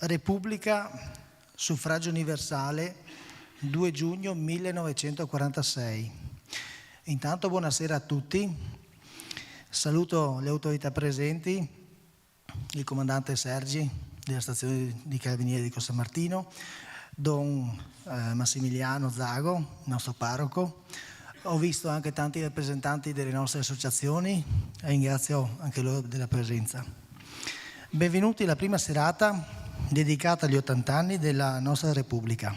Repubblica, suffragio universale, 2 giugno 1946. Intanto buonasera a tutti, saluto le autorità presenti, il comandante Sergi della stazione di Carabinieri di Costa Martino, Don Massimiliano Zago, il nostro parroco. Ho visto anche tanti rappresentanti delle nostre associazioni e ringrazio anche loro della presenza. Benvenuti alla prima serata dedicata agli 80 anni della nostra Repubblica.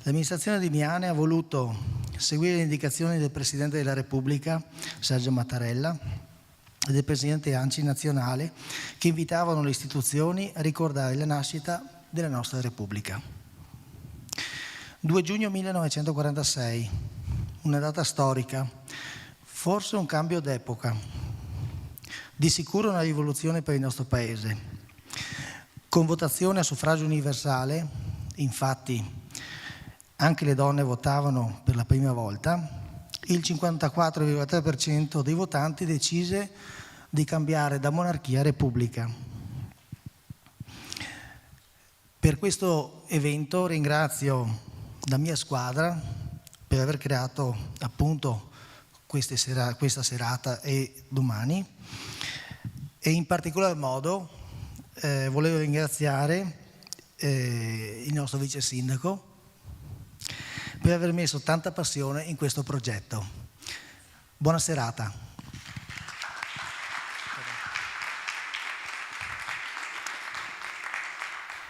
L'amministrazione di Miane ha voluto seguire le indicazioni del Presidente della Repubblica, Sergio Mattarella, e del Presidente ANCI nazionale, che invitavano le istituzioni a ricordare la nascita della nostra Repubblica. 2 giugno 1946, una data storica, forse un cambio d'epoca, di sicuro una rivoluzione per il nostro Paese. Con votazione a suffragio universale, infatti anche le donne votavano per la prima volta, il 54,3% dei votanti decise di cambiare da monarchia a repubblica. Per questo evento ringrazio la mia squadra per aver creato appunto questa serata e domani, e in particolar modo volevo ringraziare il nostro vice sindaco per aver messo tanta passione in questo progetto. Buona serata.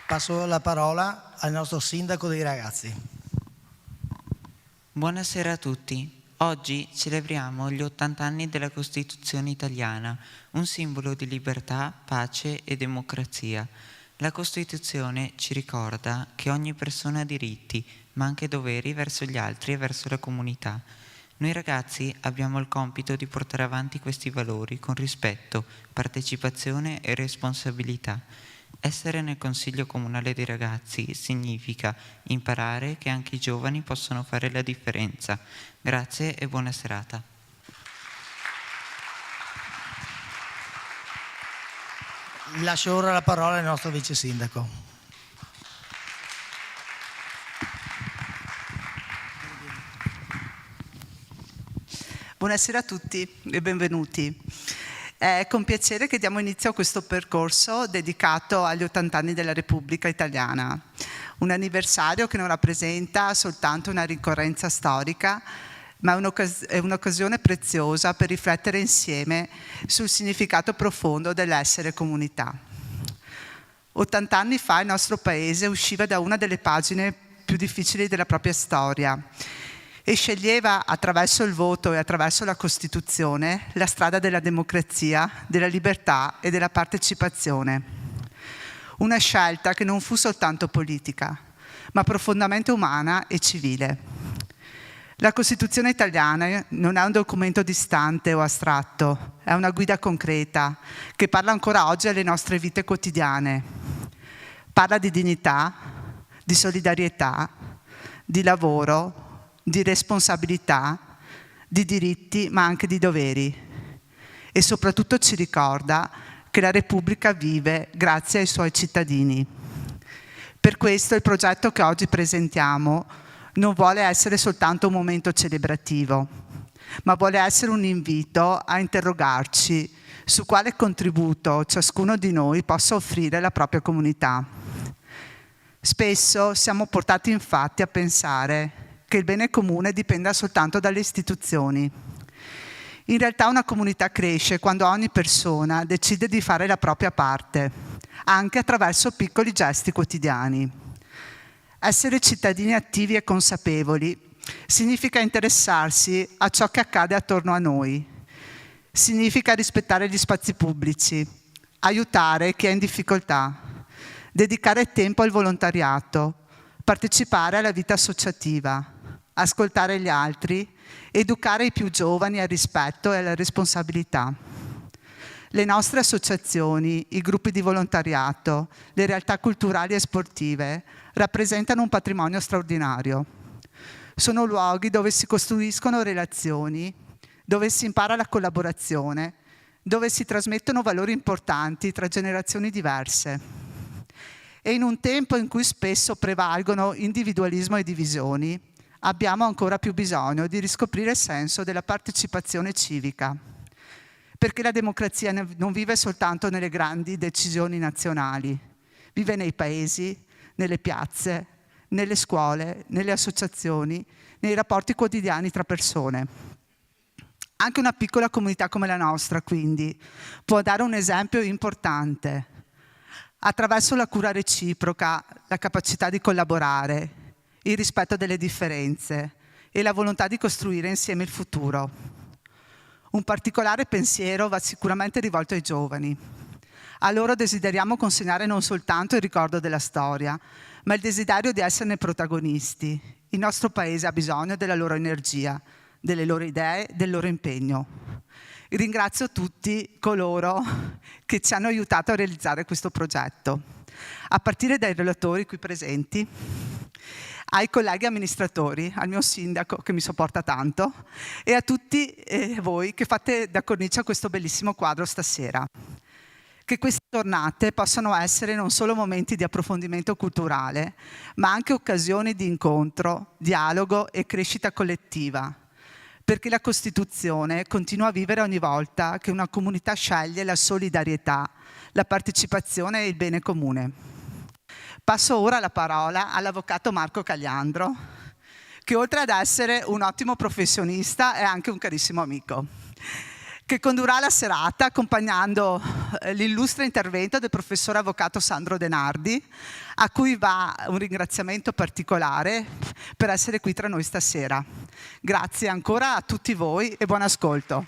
Passo la parola al nostro sindaco dei ragazzi. Buonasera a tutti. Oggi celebriamo gli 80 anni della Costituzione italiana, un simbolo di libertà, pace e democrazia. La Costituzione ci ricorda che ogni persona ha diritti, ma anche doveri verso gli altri e verso la comunità. Noi ragazzi abbiamo il compito di portare avanti questi valori con rispetto, partecipazione e responsabilità. Essere nel Consiglio Comunale dei Ragazzi significa imparare che anche i giovani possono fare la differenza. Grazie e buona serata. Lascio ora la parola al nostro vice sindaco. Buonasera a tutti e benvenuti. È con piacere che diamo inizio a questo percorso dedicato agli 80 anni della Repubblica Italiana, un anniversario che non rappresenta soltanto una ricorrenza storica, ma è un'occasione preziosa per riflettere insieme sul significato profondo dell'essere comunità. 80 anni fa il nostro Paese usciva da una delle pagine più difficili della propria storia e sceglieva attraverso il voto e attraverso la Costituzione la strada della democrazia, della libertà e della partecipazione. Una scelta che non fu soltanto politica, ma profondamente umana e civile. La Costituzione italiana non è un documento distante o astratto, è una guida concreta che parla ancora oggi alle nostre vite quotidiane. Parla di dignità, di solidarietà, di lavoro, di responsabilità, di diritti, ma anche di doveri. E soprattutto ci ricorda che la Repubblica vive grazie ai suoi cittadini. Per questo il progetto che oggi presentiamo non vuole essere soltanto un momento celebrativo, ma vuole essere un invito a interrogarci su quale contributo ciascuno di noi possa offrire alla propria comunità. Spesso siamo portati infatti a pensare che il bene comune dipenda soltanto dalle istituzioni. In realtà una comunità cresce quando ogni persona decide di fare la propria parte, anche attraverso piccoli gesti quotidiani. Essere cittadini attivi e consapevoli significa interessarsi a ciò che accade attorno a noi. Significa rispettare gli spazi pubblici, aiutare chi è in difficoltà, dedicare tempo al volontariato, partecipare alla vita associativa, ascoltare gli altri, educare i più giovani al rispetto e alla responsabilità. Le nostre associazioni, i gruppi di volontariato, le realtà culturali e sportive rappresentano un patrimonio straordinario. Sono luoghi dove si costruiscono relazioni, dove si impara la collaborazione, dove si trasmettono valori importanti tra generazioni diverse. E in un tempo in cui spesso prevalgono individualismo e divisioni, abbiamo ancora più bisogno di riscoprire il senso della partecipazione civica, perché la democrazia non vive soltanto nelle grandi decisioni nazionali, vive nei paesi, nelle piazze, nelle scuole, nelle associazioni, nei rapporti quotidiani tra persone. Anche una piccola comunità come la nostra, quindi, può dare un esempio importante attraverso la cura reciproca, la capacità di collaborare, il rispetto delle differenze e la volontà di costruire insieme il futuro. Un particolare pensiero va sicuramente rivolto ai giovani. A loro desideriamo consegnare non soltanto il ricordo della storia, ma il desiderio di esserne protagonisti. Il nostro Paese ha bisogno della loro energia, delle loro idee, del loro impegno. Ringrazio tutti coloro che ci hanno aiutato a realizzare questo progetto, a partire dai relatori qui presenti, ai colleghi amministratori, al mio sindaco che mi sopporta tanto e a tutti voi che fate da cornice a questo bellissimo quadro stasera. Che queste giornate possano essere non solo momenti di approfondimento culturale, ma anche occasioni di incontro, dialogo e crescita collettiva, perché la Costituzione continua a vivere ogni volta che una comunità sceglie la solidarietà, la partecipazione e il bene comune. Passo ora la parola all'avvocato Marco Cagliandro, che oltre ad essere un ottimo professionista è anche un carissimo amico, che condurrà la serata accompagnando l'illustre intervento del professor avvocato Sandro Denardi, a cui va un ringraziamento particolare per essere qui tra noi stasera. Grazie ancora a tutti voi e buon ascolto.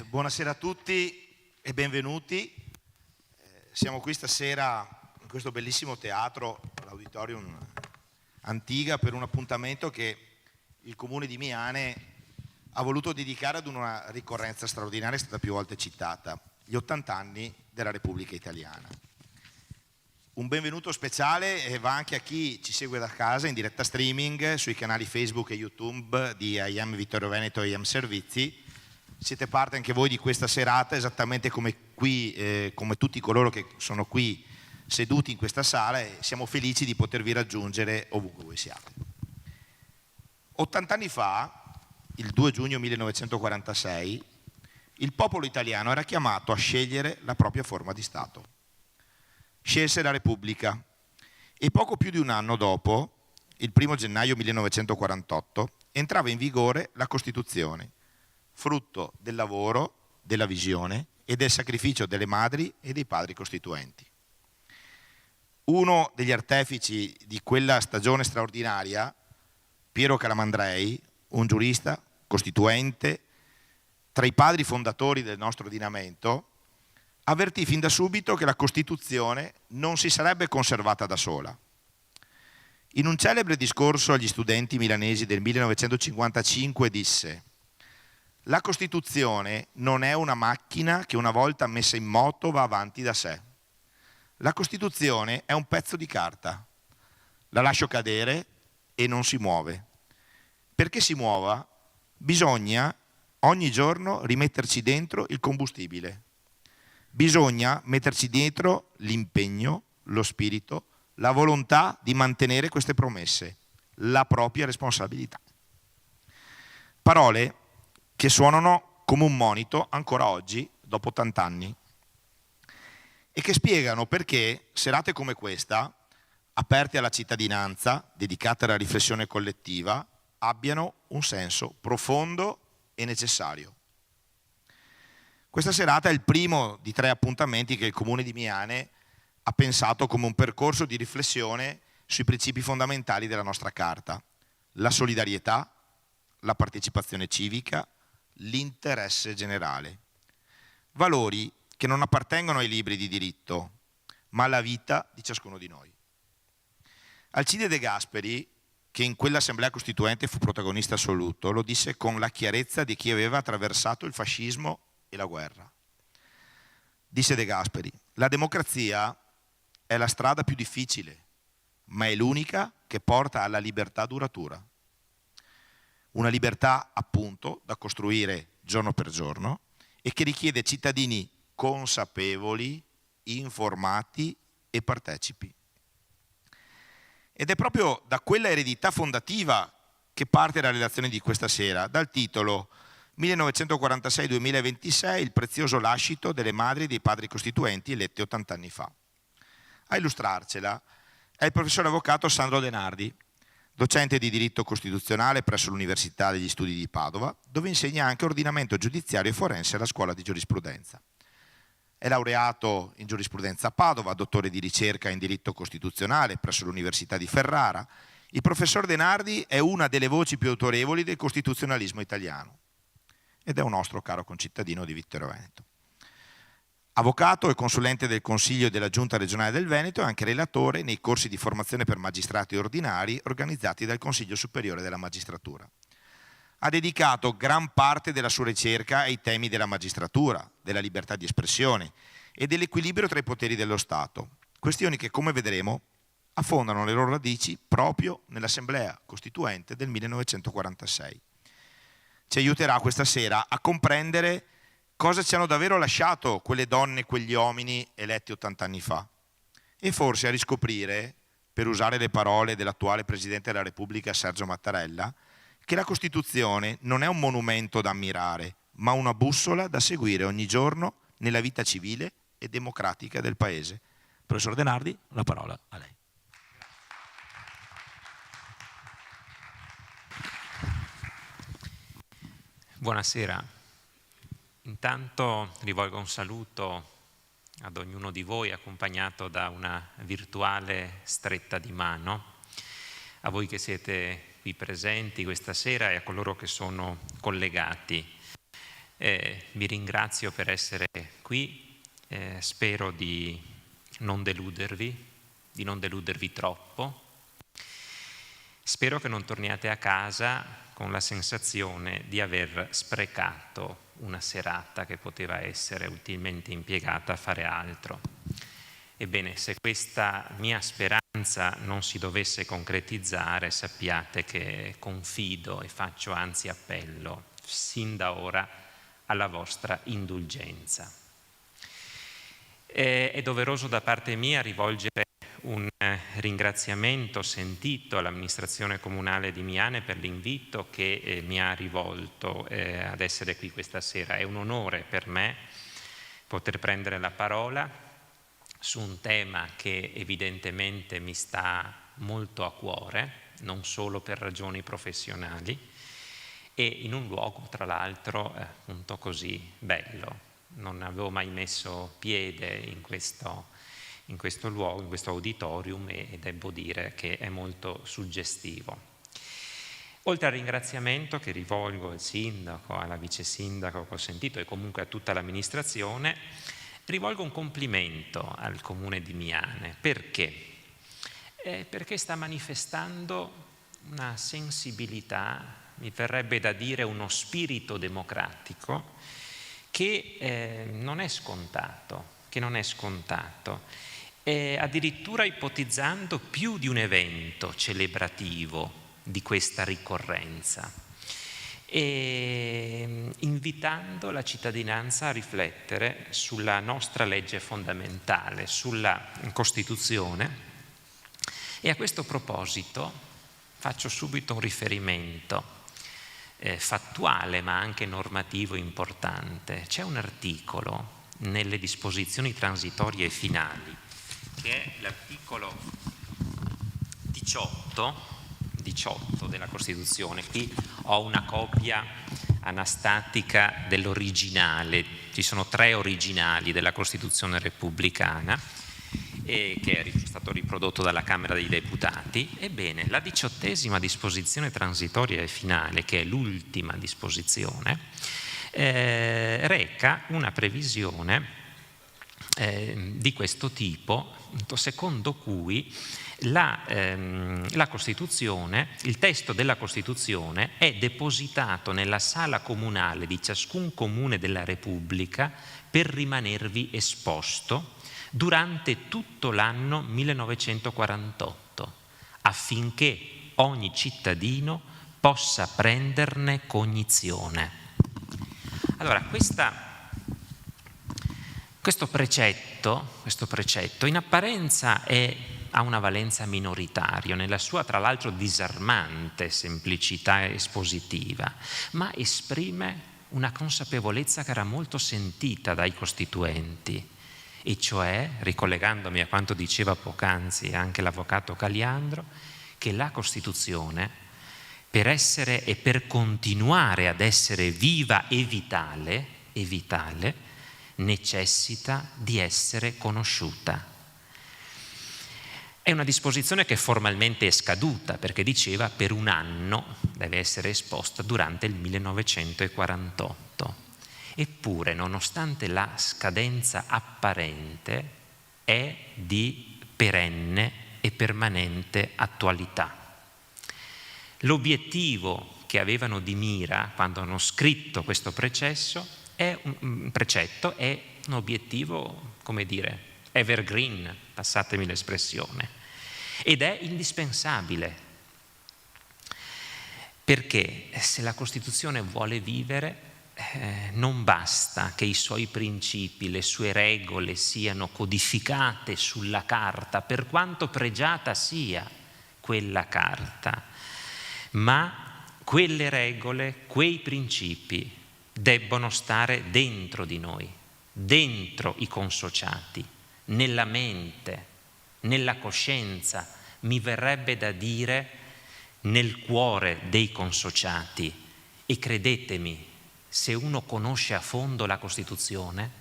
Buonasera a tutti e benvenuti. Siamo qui stasera in questo bellissimo teatro, l'Auditorium Antiga, per un appuntamento che il Comune di Miane ha voluto dedicare ad una ricorrenza straordinaria, è stata più volte citata, gli 80 anni della Repubblica Italiana. Un benvenuto speciale va anche a chi ci segue da casa in diretta streaming sui canali Facebook e YouTube di IAM Vittorio Veneto e IAM Servizi. Siete parte anche voi di questa serata, esattamente come qui, come tutti coloro che sono qui seduti in questa sala, e siamo felici di potervi raggiungere ovunque voi siate. 80 anni fa, il 2 giugno 1946, il popolo italiano era chiamato a scegliere la propria forma di Stato. Scelse la Repubblica e poco più di un anno dopo, il 1 gennaio 1948, entrava in vigore la Costituzione, frutto del lavoro, della visione e del sacrificio delle madri e dei padri costituenti. Uno degli artefici di quella stagione straordinaria, Piero Calamandrei, un giurista costituente, tra i padri fondatori del nostro ordinamento, avvertì fin da subito che la Costituzione non si sarebbe conservata da sola. In un celebre discorso agli studenti milanesi del 1955 disse: «La Costituzione non è una macchina che una volta messa in moto va avanti da sé. La Costituzione è un pezzo di carta. La lascio cadere e non si muove. Perché si muova, bisogna ogni giorno rimetterci dentro il combustibile. Bisogna metterci dietro l'impegno, lo spirito, la volontà di mantenere queste promesse, la propria responsabilità». Parole che suonano come un monito ancora oggi, dopo 80 anni, e che spiegano perché serate come questa, aperte alla cittadinanza, dedicate alla riflessione collettiva, abbiano un senso profondo e necessario. Questa serata è il primo di 3 appuntamenti che il Comune di Miane ha pensato come un percorso di riflessione sui principi fondamentali della nostra Carta: la solidarietà, la partecipazione civica, l'interesse generale. Valori che non appartengono ai libri di diritto, ma alla vita di ciascuno di noi. Alcide De Gasperi, che in quell'assemblea costituente fu protagonista assoluto, lo disse con la chiarezza di chi aveva attraversato il fascismo e la guerra. Disse De Gasperi: «La democrazia è la strada più difficile, ma è l'unica che porta alla libertà duratura». Una libertà, appunto, da costruire giorno per giorno e che richiede cittadini consapevoli, informati e partecipi. Ed è proprio da quella eredità fondativa che parte la relazione di questa sera, dal titolo 1946-2026, il prezioso lascito delle madri e dei padri costituenti eletti 80 anni fa. A illustrarcela è il professore avvocato Sandro De Nardi, docente di diritto costituzionale presso l'Università degli Studi di Padova, dove insegna anche ordinamento giudiziario e forense alla Scuola di Giurisprudenza. È laureato in giurisprudenza a Padova, dottore di ricerca in diritto costituzionale presso l'Università di Ferrara. Il professor De Nardi è una delle voci più autorevoli del costituzionalismo italiano ed è un nostro caro concittadino di Vittorio Veneto. Avvocato e consulente del Consiglio e della Giunta regionale del Veneto e anche relatore nei corsi di formazione per magistrati ordinari organizzati dal Consiglio Superiore della Magistratura. Ha dedicato gran parte della sua ricerca ai temi della magistratura, della libertà di espressione e dell'equilibrio tra i poteri dello Stato, questioni che, come vedremo, affondano le loro radici proprio nell'Assemblea Costituente del 1946. Ci aiuterà questa sera a comprendere cosa ci hanno davvero lasciato quelle donne e quegli uomini eletti 80 anni fa e forse a riscoprire, per usare le parole dell'attuale Presidente della Repubblica Sergio Mattarella, che la Costituzione non è un monumento da ammirare, ma una bussola da seguire ogni giorno nella vita civile e democratica del Paese. Professor De Nardi, la parola a lei. Buonasera. Intanto rivolgo un saluto ad ognuno di voi accompagnato da una virtuale stretta di mano, a voi che siete qui presenti questa sera e a coloro che sono collegati. Vi ringrazio per essere qui, spero di non deludervi troppo. Spero che non torniate a casa con la sensazione di aver sprecato una serata che poteva essere utilmente impiegata a fare altro. Ebbene, se questa mia speranza non si dovesse concretizzare, sappiate che confido e faccio anzi appello sin da ora alla vostra indulgenza. È doveroso da parte mia rivolgere un ringraziamento sentito all'amministrazione comunale di Miane per l'invito che mi ha rivolto ad essere qui questa sera. È un onore per me poter prendere la parola su un tema che evidentemente mi sta molto a cuore, non solo per ragioni professionali, e in un luogo tra l'altro appunto così bello. Non avevo mai messo piede in questo luogo, in questo auditorium, e devo dire che è molto suggestivo. Oltre al ringraziamento che rivolgo al sindaco, alla vice sindaco che ho sentito e comunque a tutta l'amministrazione, rivolgo un complimento al comune di Miane. Perché? Perché sta manifestando una sensibilità, mi verrebbe da dire uno spirito democratico che non è scontato, addirittura ipotizzando più di un evento celebrativo di questa ricorrenza e invitando la cittadinanza a riflettere sulla nostra legge fondamentale, sulla Costituzione. E a questo proposito faccio subito un riferimento fattuale ma anche normativo importante. C'è un articolo nelle disposizioni transitorie e finali, che è l'articolo 18 della Costituzione. Qui ho una copia anastatica dell'originale, ci sono 3 originali della Costituzione repubblicana che è stato riprodotto dalla Camera dei Deputati. Ebbene, la 18ª disposizione transitoria e finale, che è l'ultima disposizione, reca una previsione di questo tipo, secondo cui la Costituzione, il testo della Costituzione è depositato nella sala comunale di ciascun comune della Repubblica per rimanervi esposto durante tutto l'anno 1948, affinché ogni cittadino possa prenderne cognizione. Allora, questo precetto in apparenza ha una valenza minoritaria, nella sua tra l'altro disarmante semplicità espositiva, ma esprime una consapevolezza che era molto sentita dai costituenti, e cioè, ricollegandomi a quanto diceva poc'anzi anche l'avvocato Caliandro, che la Costituzione, per essere e per continuare ad essere viva e vitale, necessita di essere conosciuta. È una disposizione che formalmente è scaduta, perché diceva per un anno deve essere esposta durante il 1948. Eppure, nonostante la scadenza apparente, è di perenne e permanente attualità. L'obiettivo che avevano di mira quando hanno scritto questo precetto è un obiettivo, come dire, evergreen, passatemi l'espressione, ed è indispensabile, perché se la Costituzione vuole vivere non basta che i suoi principi, le sue regole siano codificate sulla carta, per quanto pregiata sia quella carta, ma quelle regole, quei principi debbono stare dentro di noi, dentro i consociati, nella mente, nella coscienza, mi verrebbe da dire nel cuore dei consociati. E credetemi, se uno conosce a fondo la Costituzione,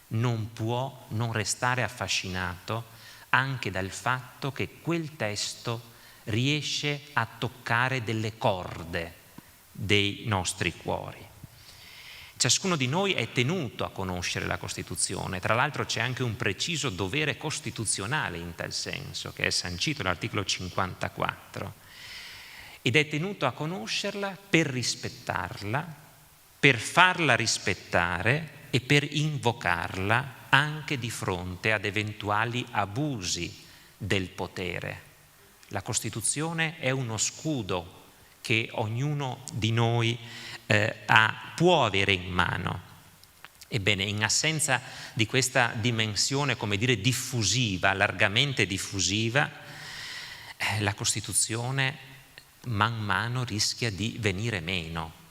non può non restare affascinato anche dal fatto che quel testo riesce a toccare delle corde dei nostri cuori. Ciascuno di noi è tenuto a conoscere la Costituzione, tra l'altro c'è anche un preciso dovere costituzionale in tal senso, che è sancito nell'articolo 54, ed è tenuto a conoscerla per rispettarla, per farla rispettare e per invocarla anche di fronte ad eventuali abusi del potere. La Costituzione è uno scudo che ognuno di noi può avere in mano. Ebbene, in assenza di questa dimensione, come dire, diffusiva, largamente diffusiva, la Costituzione man mano rischia di venire meno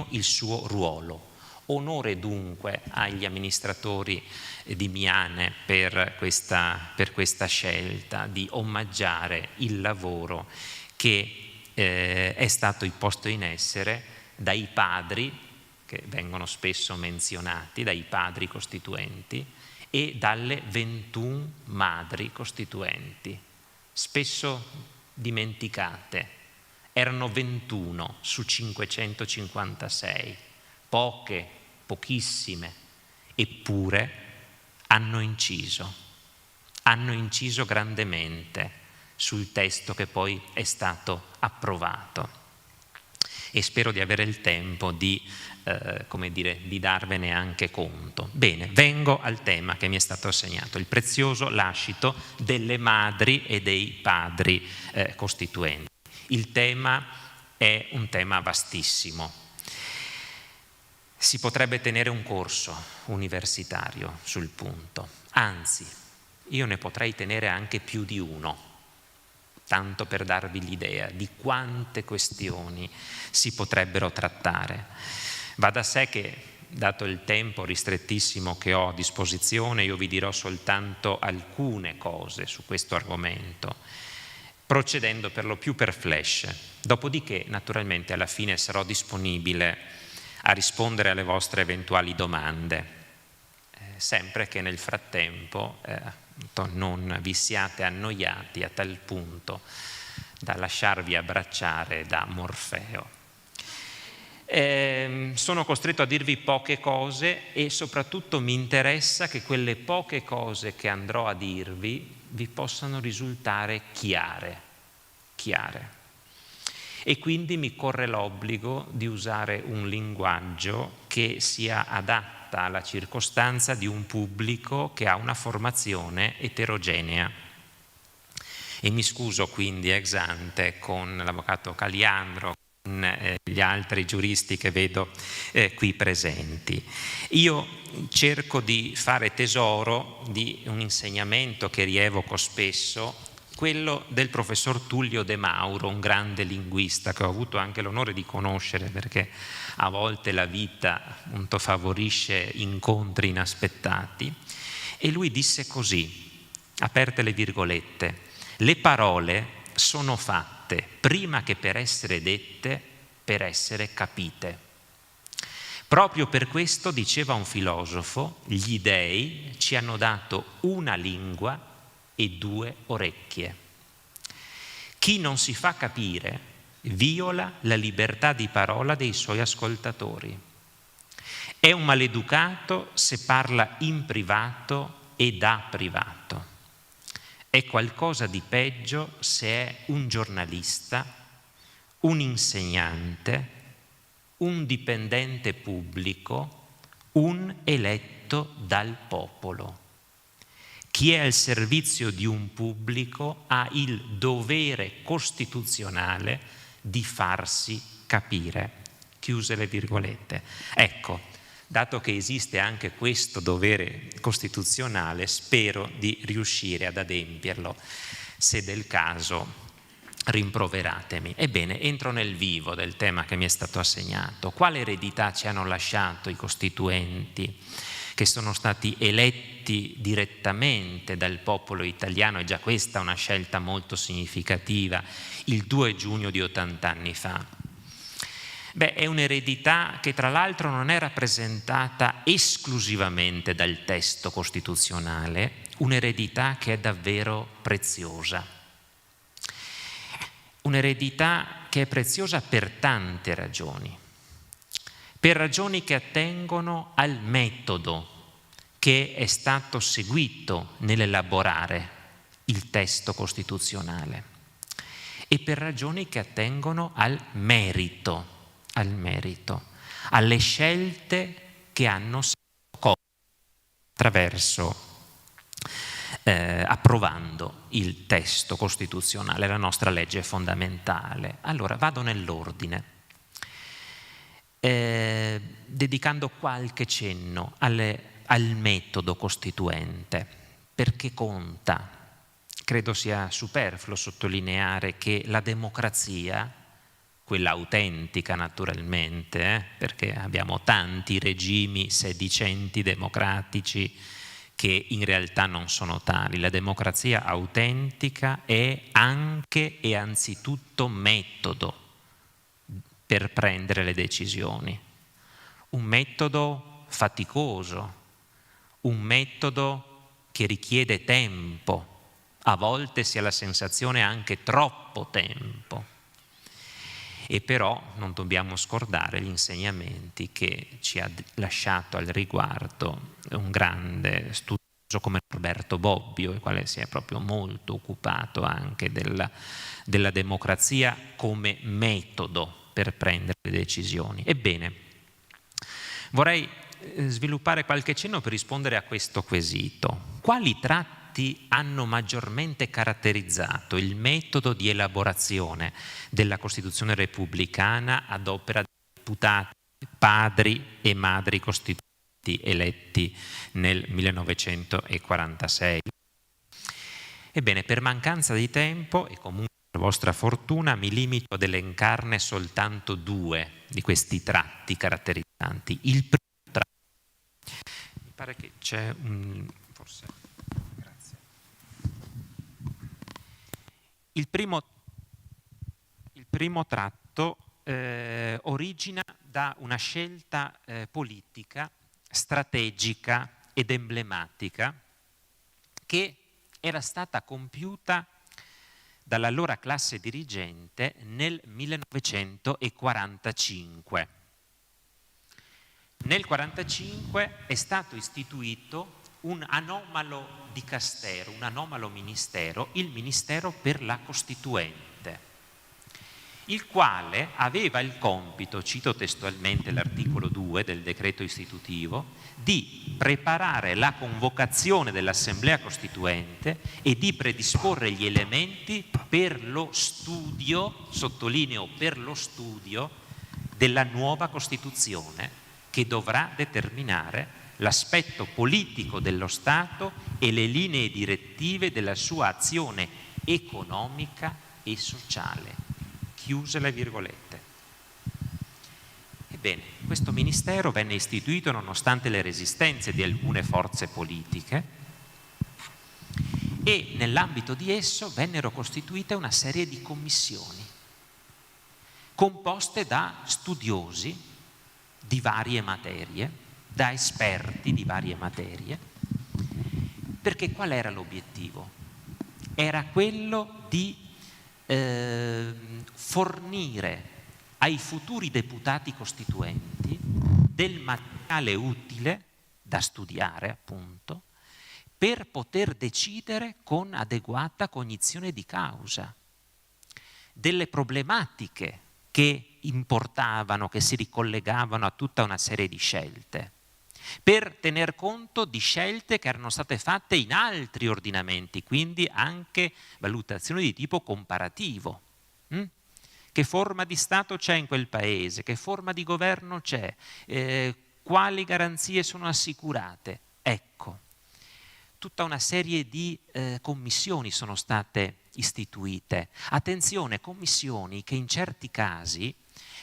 il suo ruolo. Onore dunque agli amministratori di Miane per questa scelta di omaggiare il lavoro che è stato posto in essere dai padri, che vengono spesso menzionati, dai padri costituenti e dalle 21 madri costituenti, spesso dimenticate. Erano 21 su 556, pochissime, eppure hanno inciso grandemente sul testo che poi è stato approvato, e spero di avere il tempo di darvene anche conto. Bene, vengo al tema che mi è stato assegnato, il prezioso lascito delle madri e dei padri costituenti. Il tema è un tema vastissimo. Si potrebbe tenere un corso universitario sul punto, anzi, io ne potrei tenere anche più di uno, tanto per darvi l'idea di quante questioni si potrebbero trattare. Va da sé che, dato il tempo ristrettissimo che ho a disposizione, io vi dirò soltanto alcune cose su questo argomento, procedendo per lo più per flash. Dopodiché, naturalmente, alla fine sarò disponibile a rispondere alle vostre eventuali domande, sempre che nel frattempo non vi siate annoiati a tal punto da lasciarvi abbracciare da Morfeo. Sono costretto a dirvi poche cose e soprattutto mi interessa che quelle poche cose che andrò a dirvi vi possano risultare chiare. E quindi mi corre l'obbligo di usare un linguaggio che sia adatta alla circostanza di un pubblico che ha una formazione eterogenea. E mi scuso quindi ex ante con l'avvocato Caliandro, con gli altri giuristi che vedo qui presenti. Io cerco di fare tesoro di un insegnamento che rievoco spesso, quello del professor Tullio De Mauro, un grande linguista che ho avuto anche l'onore di conoscere, perché a volte la vita appunto favorisce incontri inaspettati. E lui disse così, aperte le virgolette: le parole sono fatte prima che per essere dette, per essere capite. Proprio per questo, diceva un filosofo, gli dei ci hanno dato una lingua e due orecchie. Chi non si fa capire viola la libertà di parola dei suoi ascoltatori. È un maleducato se parla in privato e da privato. È qualcosa di peggio se è un giornalista, un insegnante, un dipendente pubblico, un eletto dal popolo. Chi è al servizio di un pubblico ha il dovere costituzionale di farsi capire. Chiuse le virgolette. Ecco, dato che esiste anche questo dovere costituzionale, spero di riuscire ad adempierlo. Se del caso, rimproveratemi. Ebbene, entro nel vivo del tema che mi è stato assegnato. Quale eredità ci hanno lasciato i costituenti che sono stati eletti direttamente dal popolo italiano? E già questa è una scelta molto significativa, il 2 giugno di 80 anni fa. Beh, è un'eredità che tra l'altro non è rappresentata esclusivamente dal testo costituzionale, un'eredità che è davvero preziosa. Un'eredità che è preziosa per tante ragioni. Per ragioni che attengono al metodo che è stato seguito nell'elaborare il testo costituzionale e per ragioni che attengono al merito, alle scelte che hanno fatto attraverso approvando il testo costituzionale, la nostra legge fondamentale. Allora, vado nell'ordine. Dedicando qualche cenno al metodo costituente, perché conta. Credo sia superfluo sottolineare che la democrazia, quella autentica naturalmente, perché abbiamo tanti regimi sedicenti democratici che in realtà non sono tali, la democrazia autentica è anche e anzitutto metodo per prendere le decisioni, un metodo faticoso, un metodo che richiede tempo, a volte si ha la sensazione anche troppo tempo, e però non dobbiamo scordare gli insegnamenti che ci ha lasciato al riguardo un grande studioso come Norberto Bobbio, il quale si è proprio molto occupato anche della democrazia come metodo per prendere le decisioni. Ebbene, vorrei sviluppare qualche cenno per rispondere a questo quesito. Quali tratti hanno maggiormente caratterizzato il metodo di elaborazione della Costituzione repubblicana ad opera dei deputati, padri e madri costituenti eletti nel 1946? Ebbene, per mancanza di tempo e comunque per vostra fortuna mi limito ad elencarne soltanto due di questi tratti caratterizzanti. Il primo tratto, mi pare che c'è forse, grazie. Il primo tratto origina da una scelta politica, strategica ed emblematica che era stata compiuta dall'allora classe dirigente nel 1945. Nel 1945 è stato istituito un anomalo dicastero, un anomalo ministero, il Ministero per la Costituente. il quale aveva il compito, cito testualmente l'articolo 2 del decreto istitutivo, di preparare la convocazione dell'Assemblea Costituente e di predisporre gli elementi per lo studio, sottolineo per lo studio, della nuova Costituzione che dovrà determinare l'aspetto politico dello Stato e le linee direttive della sua azione economica e sociale. Chiuse le virgolette. Ebbene, questo ministero venne istituito nonostante le resistenze di alcune forze politiche e nell'ambito di esso vennero costituite una serie di commissioni composte da studiosi di varie materie, da esperti di varie materie, perché qual era l'obiettivo? Era quello di fornire ai futuri deputati costituenti del materiale utile da studiare, appunto, per poter decidere con adeguata cognizione di causa delle problematiche che importavano, che si ricollegavano a tutta una serie di scelte, per tener conto di scelte che erano state fatte in altri ordinamenti, quindi anche valutazioni di tipo comparativo. Che forma di Stato c'è in quel paese? Che forma di governo c'è? Quali garanzie sono assicurate? Ecco, tutta una serie di commissioni sono state istituite. Attenzione, commissioni che in certi casi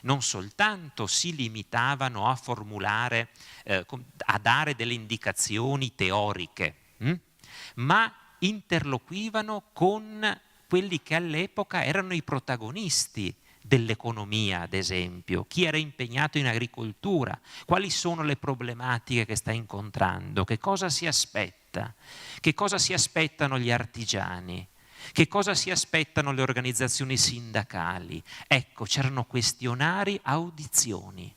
non soltanto si limitavano a formulare, a dare delle indicazioni teoriche, ma interloquivano con quelli che all'epoca erano i protagonisti dell'economia, ad esempio, chi era impegnato in agricoltura, quali sono le problematiche che sta incontrando, che cosa si aspetta, che cosa si aspettano gli artigiani, che cosa si aspettano le organizzazioni sindacali. Ecco, c'erano questionari, audizioni.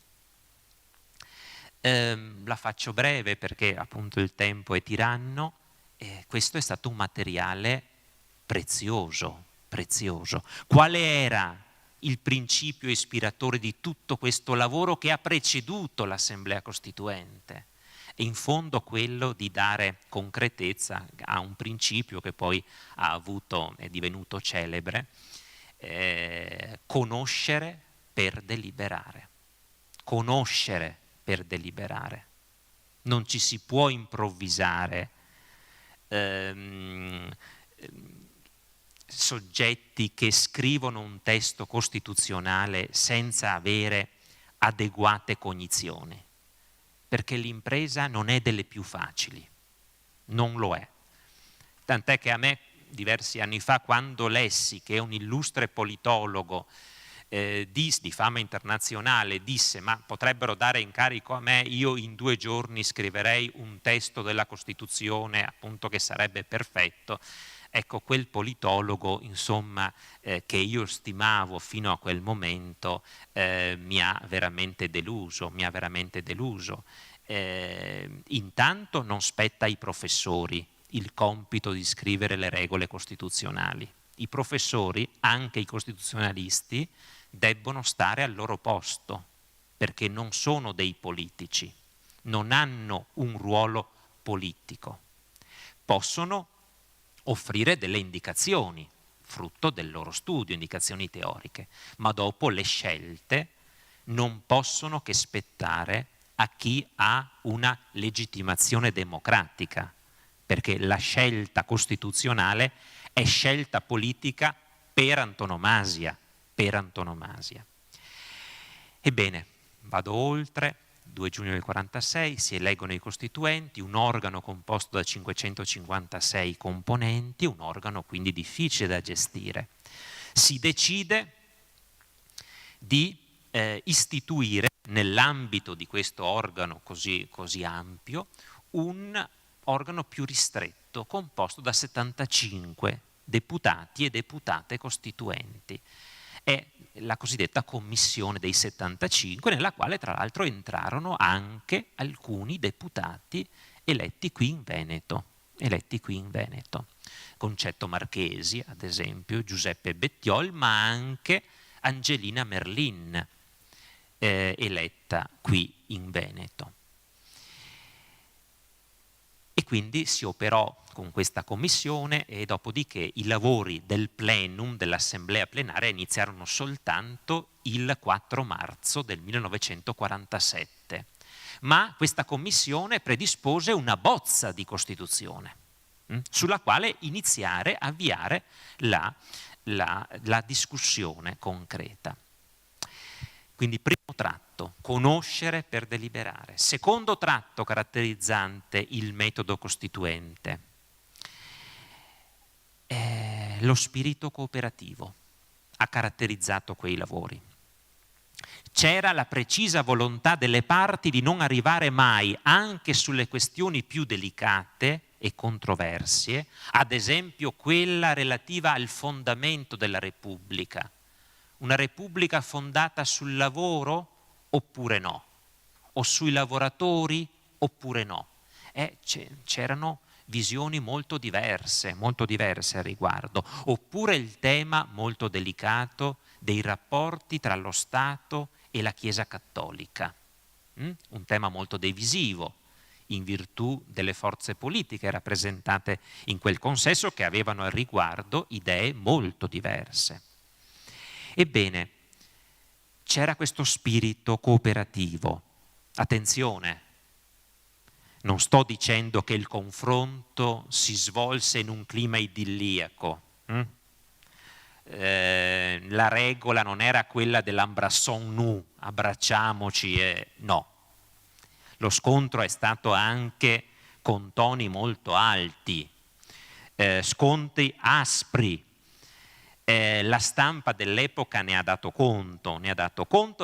La faccio breve perché appunto il tempo è tiranno. Questo è stato un materiale prezioso, prezioso. Quale era il principio ispiratore di tutto questo lavoro che ha preceduto l'Assemblea Costituente? E in fondo quello di dare concretezza a un principio che poi è divenuto celebre, conoscere per deliberare. Conoscere per deliberare. Non ci si può improvvisare soggetti che scrivono un testo costituzionale senza avere adeguate cognizioni, perché l'impresa non è delle più facili, non lo è. Tant'è che a me, diversi anni fa, quando lessi che un illustre politologo di fama internazionale disse: ma potrebbero dare incarico a me, io in 2 giorni scriverei un testo della Costituzione, appunto, che sarebbe perfetto. Ecco, quel politologo, insomma, che io stimavo fino a quel momento, mi ha veramente deluso, Intanto non spetta ai professori il compito di scrivere le regole costituzionali. I professori, anche i costituzionalisti, debbono stare al loro posto, perché non sono dei politici, non hanno un ruolo politico. Possono offrire delle indicazioni, frutto del loro studio, indicazioni teoriche, ma dopo le scelte non possono che spettare a chi ha una legittimazione democratica, perché la scelta costituzionale è scelta politica per antonomasia, Ebbene, vado oltre. 2 giugno del 46 si eleggono i costituenti, un organo composto da 556 componenti, un organo quindi difficile da gestire. Si decide di istituire nell'ambito di questo organo così ampio un organo più ristretto, composto da 75 deputati e deputate costituenti. È la cosiddetta commissione dei 75, nella quale tra l'altro entrarono anche alcuni deputati eletti qui in Veneto. Concetto Marchesi, ad esempio, Giuseppe Bettiol, ma anche Angelina Merlin, eletta qui in Veneto. E quindi si operò con questa commissione e dopodiché i lavori del plenum, dell'assemblea plenaria, iniziarono soltanto il 4 marzo del 1947. Ma questa commissione predispose una bozza di Costituzione sulla quale avviare la discussione concreta. Quindi primo tratto, conoscere per deliberare. Secondo tratto caratterizzante il metodo costituente, lo spirito cooperativo ha caratterizzato quei lavori. C'era la precisa volontà delle parti di non arrivare mai, anche sulle questioni più delicate e controversie, ad esempio quella relativa al fondamento della Repubblica. Una Repubblica fondata sul lavoro oppure no? O sui lavoratori oppure no? C'erano visioni molto diverse al riguardo. Oppure il tema molto delicato dei rapporti tra lo Stato e la Chiesa Cattolica. Un tema molto divisivo, in virtù delle forze politiche rappresentate in quel consesso che avevano al riguardo idee molto diverse. Ebbene, c'era questo spirito cooperativo. Attenzione, non sto dicendo che il confronto si svolse in un clima idilliaco. La regola non era quella dell'embrassons nous, abbracciamoci, no. Lo scontro è stato anche con toni molto alti, scontri aspri. La stampa dell'epoca ne ha dato conto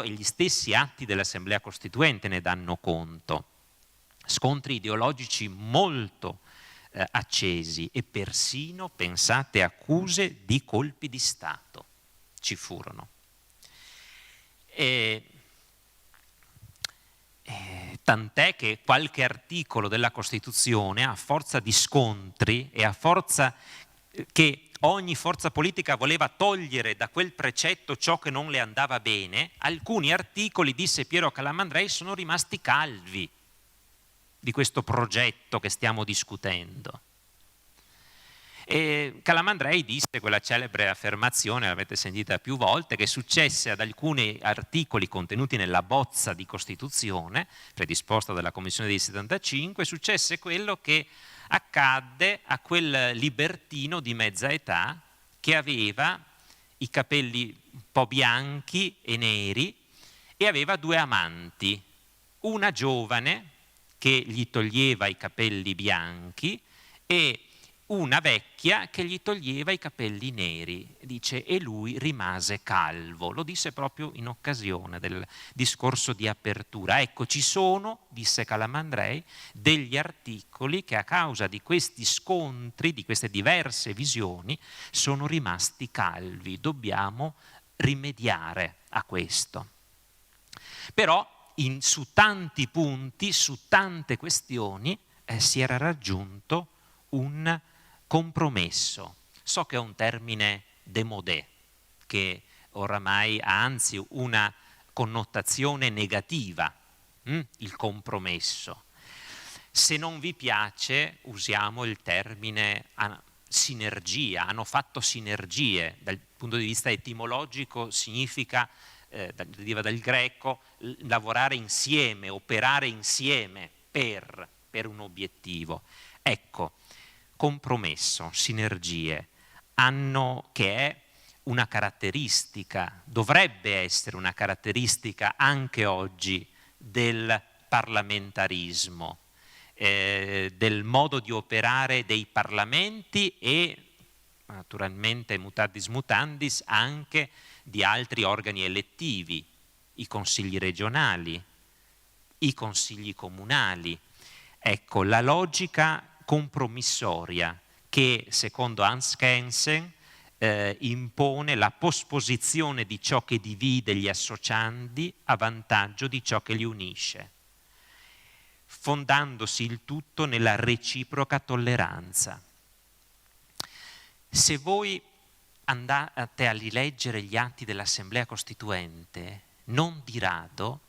e gli stessi atti dell'Assemblea Costituente ne danno conto. Scontri ideologici molto accesi e persino, pensate, accuse di colpi di Stato ci furono. Tant'è che qualche articolo della Costituzione, a forza di scontri e a forza che ogni forza politica voleva togliere da quel precetto ciò che non le andava bene, alcuni articoli, disse Piero Calamandrei, sono rimasti calvi di questo progetto che stiamo discutendo. E Calamandrei disse quella celebre affermazione, l'avete sentita più volte, che successe ad alcuni articoli contenuti nella bozza di Costituzione predisposta dalla Commissione dei 75, successe quello che accadde a quel libertino di mezza età che aveva i capelli un po' bianchi e neri e aveva due amanti, una giovane che gli toglieva i capelli bianchi e una vecchia che gli toglieva i capelli neri. Dice, e lui rimase calvo. Lo disse proprio in occasione del discorso di apertura. Ecco, ci sono, disse Calamandrei, degli articoli che a causa di questi scontri, di queste diverse visioni, sono rimasti calvi. Dobbiamo rimediare a questo. Però su tanti punti, su tante questioni, si era raggiunto un compromesso. So che è un termine démodé, che oramai ha anzi una connotazione negativa, il compromesso. Se non vi piace, usiamo il termine sinergia, hanno fatto sinergie, dal punto di vista etimologico significa, deriva dal greco, lavorare insieme, operare insieme per un obiettivo. Ecco, compromesso, sinergie, che è una caratteristica, dovrebbe essere una caratteristica anche oggi del parlamentarismo, del modo di operare dei parlamenti e naturalmente mutatis mutandis anche di altri organi elettivi, i consigli regionali, i consigli comunali. Ecco, la logica compromissoria che, secondo Hans Kelsen, impone la posposizione di ciò che divide gli associandi a vantaggio di ciò che li unisce, fondandosi il tutto nella reciproca tolleranza. Se voi andate a rileggere gli atti dell'Assemblea Costituente, non di rado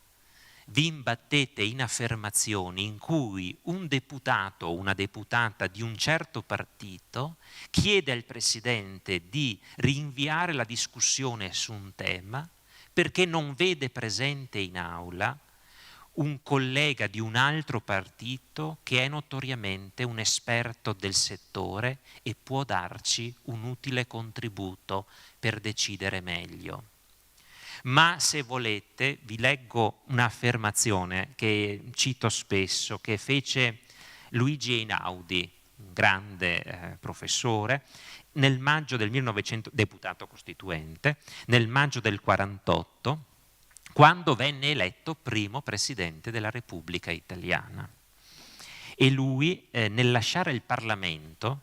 vi imbattete in affermazioni in cui un deputato o una deputata di un certo partito chiede al Presidente di rinviare la discussione su un tema perché non vede presente in aula un collega di un altro partito che è notoriamente un esperto del settore e può darci un utile contributo per decidere meglio. Ma se volete vi leggo un'affermazione che cito spesso, che fece Luigi Einaudi, un grande professore, nel maggio del 1900, deputato costituente, nel maggio del 48, quando venne eletto primo presidente della Repubblica Italiana. E lui, nel lasciare il Parlamento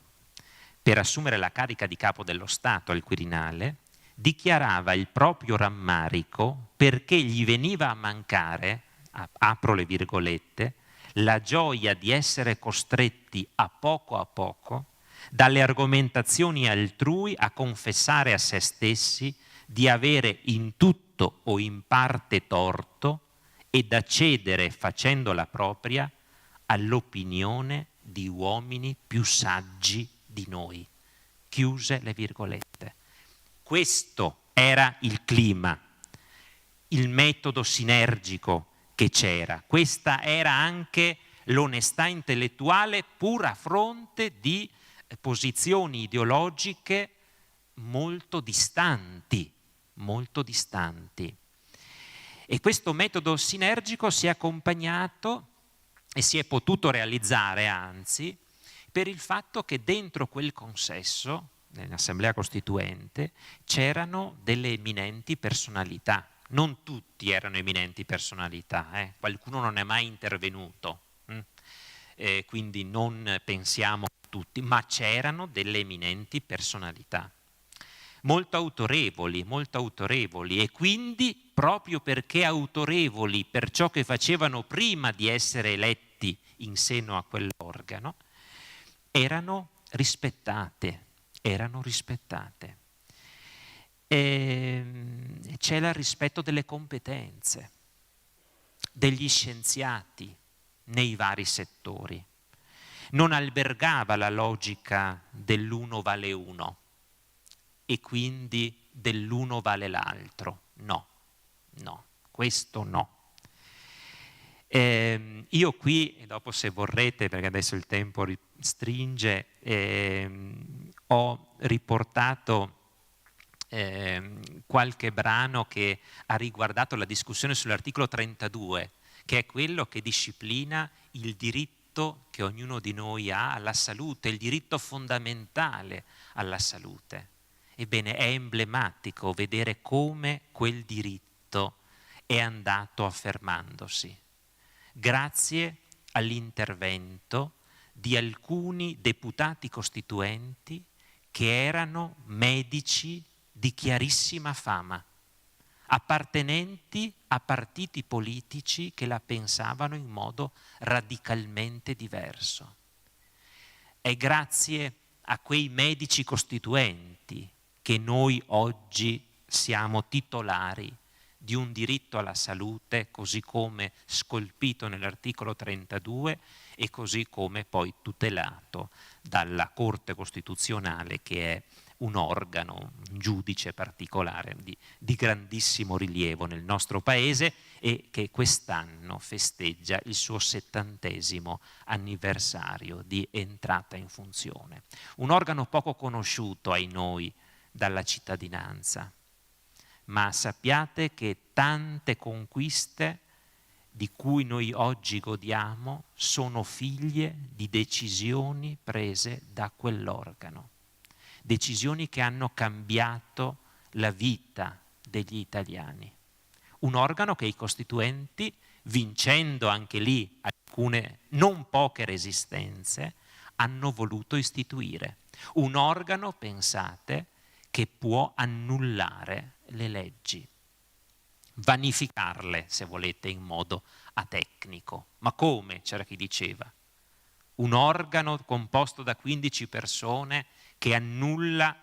per assumere la carica di capo dello Stato al Quirinale, dichiarava il proprio rammarico perché gli veniva a mancare, apro le virgolette, la gioia di essere costretti a poco dalle argomentazioni altrui a confessare a se stessi di avere in tutto o in parte torto ed accedere facendo la propria all'opinione di uomini più saggi di noi. Chiuse le virgolette. Questo era il clima, il metodo sinergico che c'era. Questa era anche l'onestà intellettuale pur a fronte di posizioni ideologiche molto distanti. E questo metodo sinergico si è accompagnato e si è potuto realizzare, anzi, per il fatto che dentro quel consesso, nell'Assemblea Costituente, c'erano delle eminenti personalità. Non tutti erano eminenti personalità, qualcuno non è mai intervenuto, quindi non pensiamo a tutti, ma c'erano delle eminenti personalità. Molto autorevoli, e quindi proprio perché autorevoli per ciò che facevano prima di essere eletti in seno a quell'organo, erano rispettate. E c'era il rispetto delle competenze, degli scienziati nei vari settori. Non albergava la logica dell'uno vale uno e quindi dell'uno vale l'altro. No, questo no. Io qui, e dopo se vorrete, perché adesso il tempo stringe, ho riportato qualche brano che ha riguardato la discussione sull'articolo 32, che è quello che disciplina il diritto che ognuno di noi ha alla salute, il diritto fondamentale alla salute. Ebbene, è emblematico vedere come quel diritto è andato affermandosi, grazie all'intervento di alcuni deputati costituenti che erano medici di chiarissima fama, appartenenti a partiti politici che la pensavano in modo radicalmente diverso. È grazie a quei medici costituenti che noi oggi siamo titolari di un diritto alla salute così come scolpito nell'articolo 32 e così come poi tutelato dalla Corte Costituzionale, che è un organo, un giudice particolare di grandissimo rilievo nel nostro Paese e che quest'anno festeggia il suo 70° anniversario di entrata in funzione. Un organo poco conosciuto ai noi dalla cittadinanza, ma sappiate che tante conquiste di cui noi oggi godiamo sono figlie di decisioni prese da quell'organo, decisioni che hanno cambiato la vita degli italiani. Un organo che i costituenti, vincendo anche lì alcune non poche resistenze, hanno voluto istituire. Un organo, pensate, che può annullare le leggi, vanificarle, se volete, in modo atecnico. Ma come? C'era chi diceva. Un organo composto da 15 persone che annulla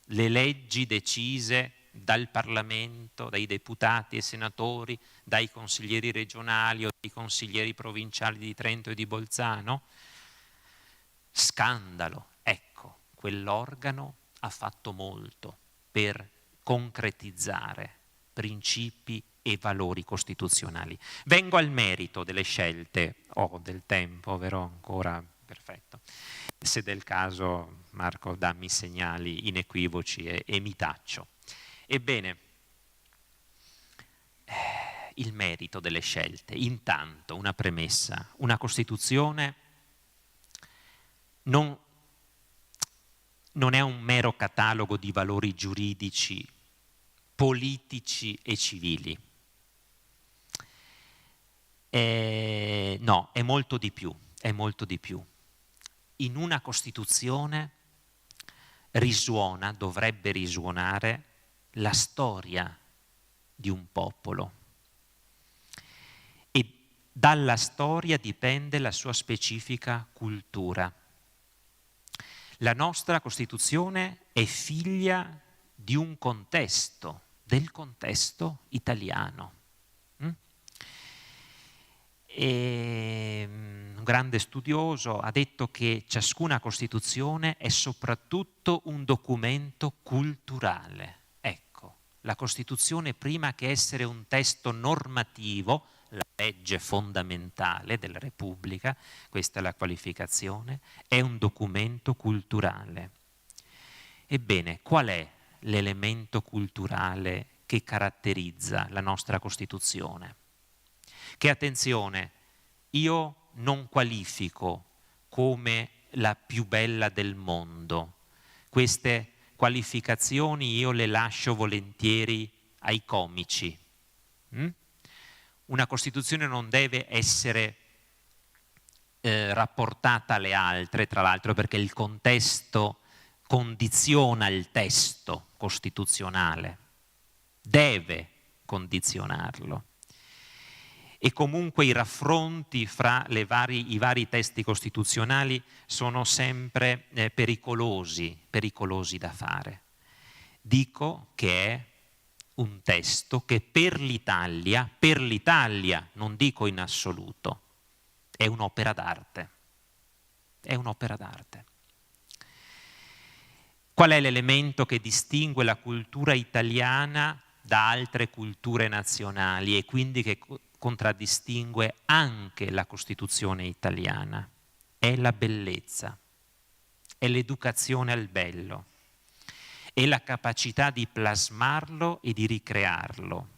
le leggi decise dal Parlamento, dai deputati e senatori, dai consiglieri regionali o dai consiglieri provinciali di Trento e di Bolzano? Scandalo. Ecco, quell'organo ha fatto molto per concretizzare principi e valori costituzionali. Vengo al merito delle scelte. Ho del tempo, vero? Ancora? Perfetto. Se del caso, Marco, dammi segnali inequivoci e mi taccio. Ebbene, il merito delle scelte. Intanto, una premessa. Una Costituzione non è un mero catalogo di valori giuridici, politici e civili. No, è molto di più, è molto di più. In una Costituzione risuona, dovrebbe risuonare, la storia di un popolo. E dalla storia dipende la sua specifica cultura. La nostra Costituzione è figlia di un contesto, del contesto italiano. E un grande studioso ha detto che ciascuna Costituzione è soprattutto un documento culturale. Ecco, la Costituzione, prima che essere un testo normativo, la legge fondamentale della Repubblica, questa è la qualificazione, è un documento culturale. Ebbene, qual è l'elemento culturale che caratterizza la nostra Costituzione? Che, attenzione, io non qualifico come la più bella del mondo. Queste qualificazioni io le lascio volentieri ai comici. Una Costituzione non deve essere rapportata alle altre, tra l'altro perché il contesto condiziona il testo costituzionale, deve condizionarlo. E comunque i raffronti fra i vari testi costituzionali sono sempre pericolosi da fare. Dico che è un testo che per l'Italia, non dico in assoluto, è un'opera d'arte. È un'opera d'arte. Qual è l'elemento che distingue la cultura italiana da altre culture nazionali e quindi che contraddistingue anche la Costituzione italiana? È la bellezza, è l'educazione al bello, è la capacità di plasmarlo e di ricrearlo.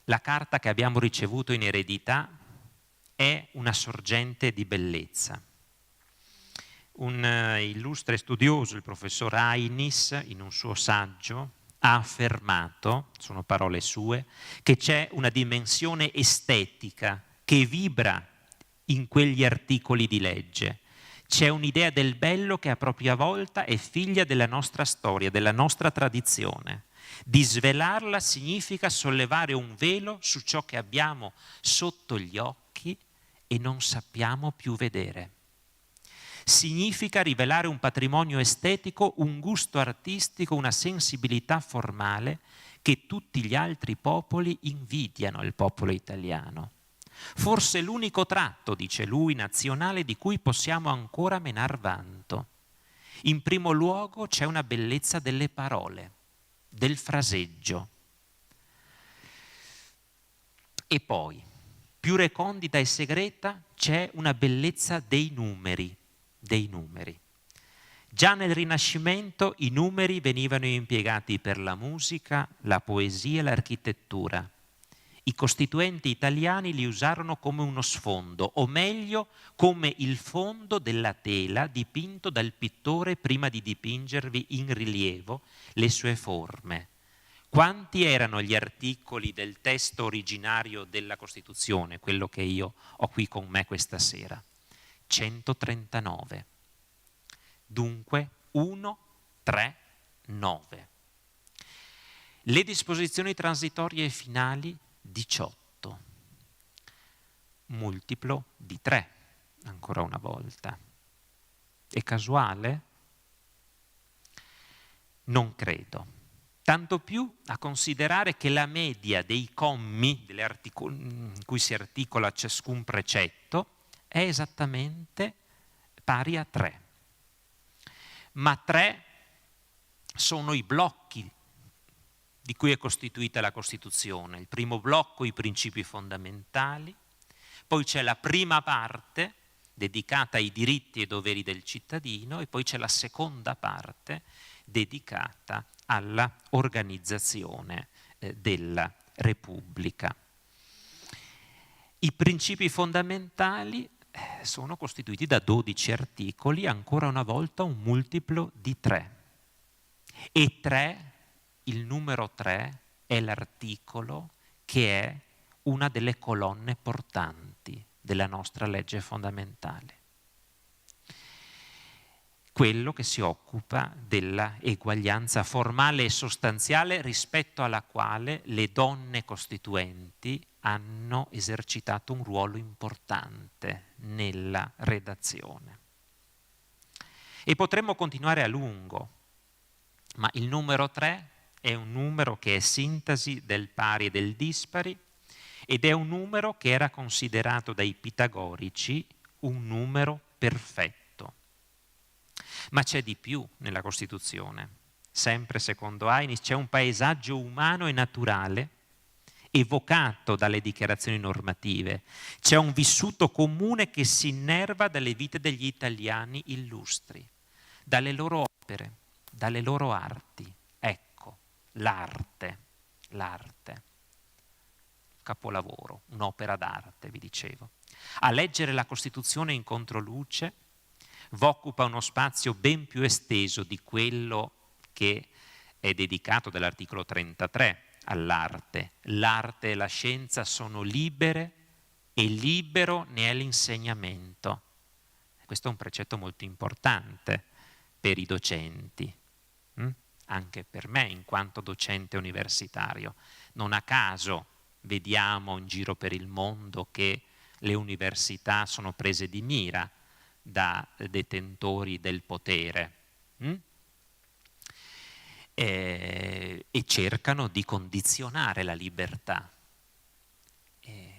La carta che abbiamo ricevuto in eredità è una sorgente di bellezza. Un illustre studioso, il professor Ainis, in un suo saggio, ha affermato, sono parole sue, che c'è una dimensione estetica che vibra in quegli articoli di legge. C'è un'idea del bello che a propria volta è figlia della nostra storia, della nostra tradizione. Disvelarla significa sollevare un velo su ciò che abbiamo sotto gli occhi e non sappiamo più vedere. Significa rivelare un patrimonio estetico, un gusto artistico, una sensibilità formale che tutti gli altri popoli invidiano il popolo italiano. Forse l'unico tratto, dice lui, nazionale di cui possiamo ancora menar vanto. In primo luogo c'è una bellezza delle parole, del fraseggio. E poi, più recondita e segreta, c'è una bellezza dei numeri. Già nel Rinascimento i numeri venivano impiegati per la musica, la poesia e l'architettura. I costituenti italiani li usarono come uno sfondo, o meglio, come il fondo della tela dipinto dal pittore prima di dipingervi in rilievo le sue forme. Quanti erano gli articoli del testo originario della Costituzione, quello che io ho qui con me questa sera? 139. Dunque 1, 3, 9. Le disposizioni transitorie e finali 18. Multiplo di 3, ancora una volta. È casuale? Non credo. Tanto più a considerare che la media dei commi in cui si articola ciascun precetto è esattamente pari a 3. Ma 3 sono i blocchi di cui è costituita la Costituzione. Il primo blocco, i principi fondamentali, poi c'è la prima parte dedicata ai diritti e doveri del cittadino e poi c'è la seconda parte dedicata alla organizzazione della Repubblica. I principi fondamentali sono costituiti da 12 articoli, ancora una volta un multiplo di 3. E 3, il numero 3, è l'articolo che è una delle colonne portanti della nostra legge fondamentale. Quello che si occupa della eguaglianza formale e sostanziale rispetto alla quale le donne costituenti hanno esercitato un ruolo importante nella redazione. E potremmo continuare a lungo, ma il numero 3 è un numero che è sintesi del pari e del dispari ed è un numero che era considerato dai pitagorici un numero perfetto. Ma c'è di più nella Costituzione. Sempre secondo Ainis c'è un paesaggio umano e naturale evocato dalle dichiarazioni normative. C'è un vissuto comune che si innerva dalle vite degli italiani illustri, dalle loro opere, dalle loro arti. Ecco, l'arte. Capolavoro, un'opera d'arte, vi dicevo. A leggere la Costituzione in controluce occupa uno spazio ben più esteso di quello che è dedicato dall'articolo 33 all'arte. L'arte e la scienza sono libere e libero ne è l'insegnamento. Questo è un precetto molto importante per i docenti, anche per me in quanto docente universitario. Non a caso vediamo in giro per il mondo che le università sono prese di mira da detentori del potere e cercano di condizionare la libertà.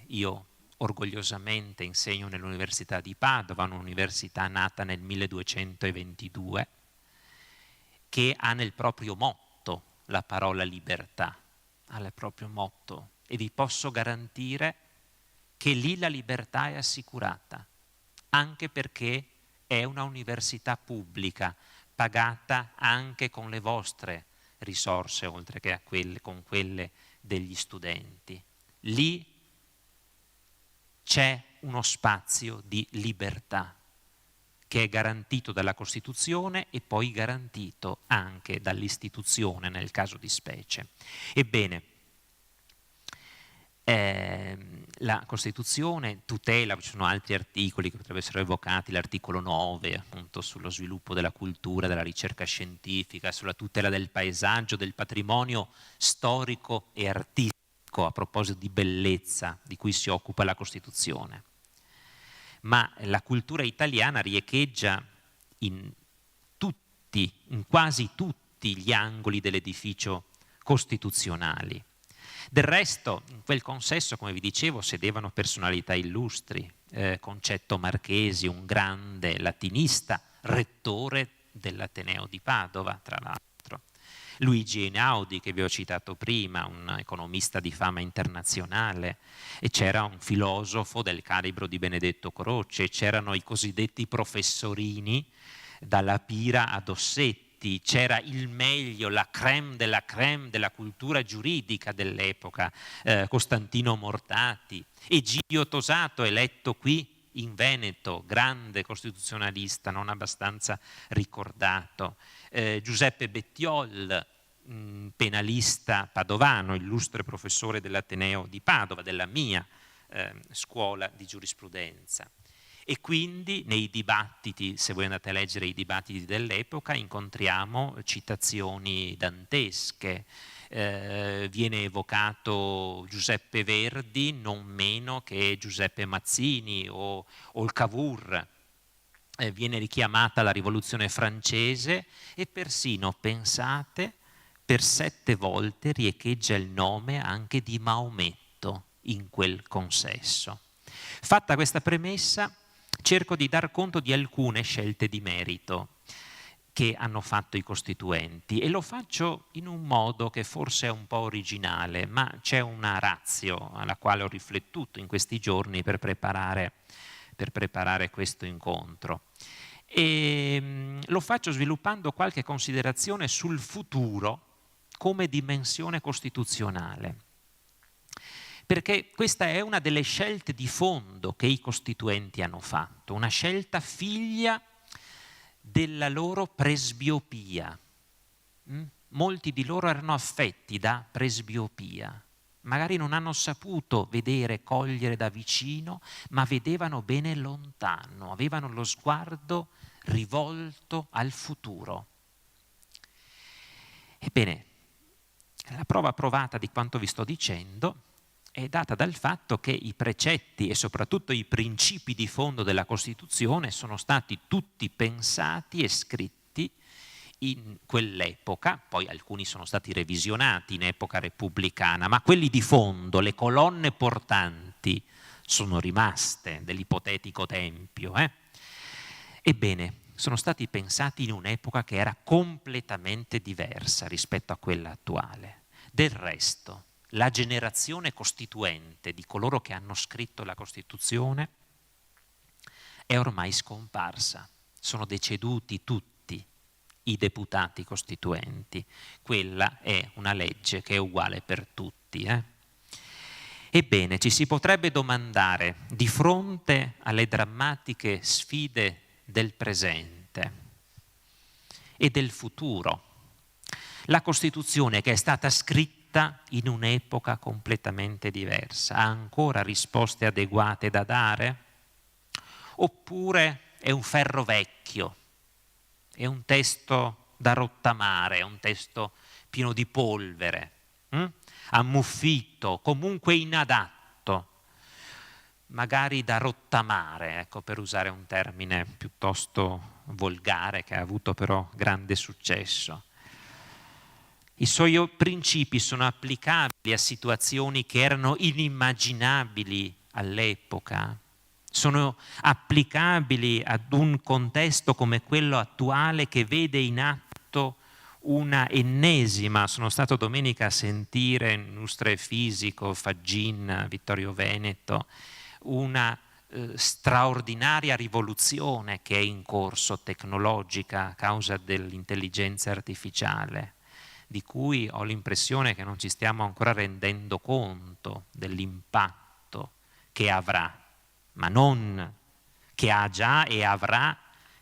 Io orgogliosamente insegno nell'Università di Padova, un'università nata nel 1222, che ha nel proprio motto la parola libertà, ha nel proprio motto, e vi posso garantire che lì la libertà è assicurata, anche perché è una università pubblica, pagata anche con le vostre risorse, oltre che con quelle degli studenti. Lì c'è uno spazio di libertà che è garantito dalla Costituzione e poi garantito anche dall'istituzione nel caso di specie. Ebbene, la Costituzione tutela, ci sono altri articoli che potrebbero essere evocati, l'articolo 9 appunto sullo sviluppo della cultura, della ricerca scientifica, sulla tutela del paesaggio, del patrimonio storico e artistico, a proposito di bellezza di cui si occupa la Costituzione. Ma la cultura italiana riecheggia in quasi tutti gli angoli dell'edificio costituzionali. Del resto, in quel consesso, come vi dicevo, sedevano personalità illustri, Concetto Marchesi, un grande latinista, rettore dell'Ateneo di Padova, tra l'altro, Luigi Einaudi, che vi ho citato prima, un economista di fama internazionale, e c'era un filosofo del calibro di Benedetto Croce, c'erano i cosiddetti professorini, dalla Pira a Dossetti, c'era il meglio, la crème della cultura giuridica dell'epoca, Costantino Mortati, Egidio Tosato, eletto qui in Veneto, grande costituzionalista, non abbastanza ricordato, Giuseppe Bettiol, penalista padovano, illustre professore dell'Ateneo di Padova, della mia scuola di giurisprudenza. E quindi nei dibattiti, se voi andate a leggere i dibattiti dell'epoca, incontriamo citazioni dantesche. Viene evocato Giuseppe Verdi non meno che Giuseppe Mazzini o il Cavour. viene richiamata la Rivoluzione francese e persino, pensate, per 7 volte riecheggia il nome anche di Maometto in quel consesso. Fatta questa premessa, cerco di dar conto di alcune scelte di merito che hanno fatto i costituenti, e lo faccio in un modo che forse è un po' originale, ma c'è una ratio alla quale ho riflettuto in questi giorni per preparare questo incontro. E lo faccio sviluppando qualche considerazione sul futuro come dimensione costituzionale, perché questa è una delle scelte di fondo che i costituenti hanno fatto, una scelta figlia della loro presbiopia. Molti di loro erano affetti da presbiopia, magari non hanno saputo vedere, cogliere da vicino, ma vedevano bene lontano, avevano lo sguardo rivolto al futuro. Ebbene, la prova provata di quanto vi sto dicendo è data dal fatto che i precetti e soprattutto i principi di fondo della Costituzione sono stati tutti pensati e scritti in quell'epoca, poi alcuni sono stati revisionati in epoca repubblicana, ma quelli di fondo, le colonne portanti, sono rimaste dell'ipotetico tempio. Ebbene, sono stati pensati in un'epoca che era completamente diversa rispetto a quella attuale. Del resto, la generazione costituente di coloro che hanno scritto la Costituzione è ormai scomparsa, sono deceduti tutti i deputati costituenti. Quella è una legge che è uguale per tutti. Ebbene, ci si potrebbe domandare, di fronte alle drammatiche sfide del presente e del futuro, la Costituzione che è stata scritta in un'epoca completamente diversa ha ancora risposte adeguate da dare? Oppure è un ferro vecchio, è un testo da rottamare, è un testo pieno di polvere, ammuffito, comunque inadatto, magari da rottamare, ecco, per usare un termine piuttosto volgare che ha avuto però grande successo. I suoi principi sono applicabili a situazioni che erano inimmaginabili all'epoca, sono applicabili ad un contesto come quello attuale che vede in atto una ennesima, sono stato domenica a sentire Nustre Fisico, Faggin, Vittorio Veneto, una straordinaria rivoluzione che è in corso tecnologica a causa dell'intelligenza artificiale, di cui ho l'impressione che non ci stiamo ancora rendendo conto dell'impatto che avrà, ma non che ha già e avrà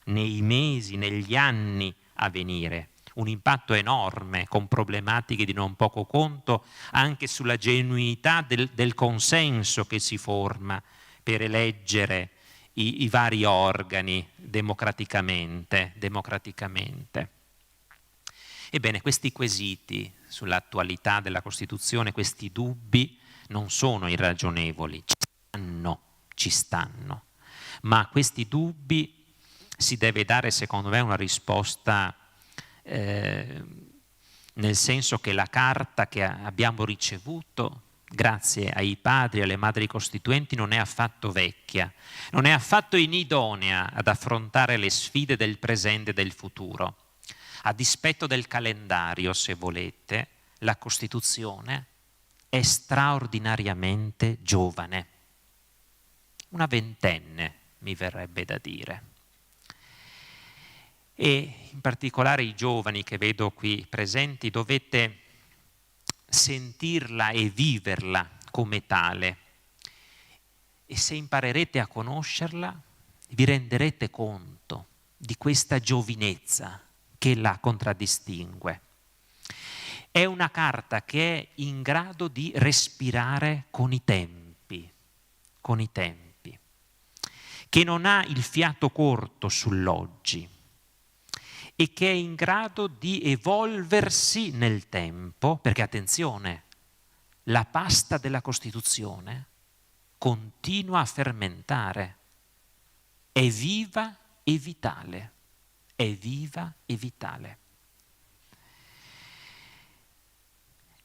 nei mesi, negli anni a venire. Un impatto enorme, con problematiche di non poco conto, anche sulla genuinità del consenso che si forma per eleggere i vari organi democraticamente. Ebbene, questi quesiti sull'attualità della Costituzione, questi dubbi non sono irragionevoli, ci stanno, ma a questi dubbi si deve dare, secondo me, una risposta nel senso che la carta che abbiamo ricevuto grazie ai padri e alle madri costituenti non è affatto vecchia, non è affatto inidonea ad affrontare le sfide del presente e del futuro. A dispetto del calendario, se volete, la Costituzione è straordinariamente giovane, una ventenne mi verrebbe da dire. E in particolare i giovani che vedo qui presenti dovete sentirla e viverla come tale, e se imparerete a conoscerla vi renderete conto di questa giovinezza che la contraddistingue. È una carta che è in grado di respirare con i tempi, che non ha il fiato corto sull'oggi e che è in grado di evolversi nel tempo, perché attenzione, la pasta della Costituzione continua a fermentare, è viva e vitale, è viva e vitale.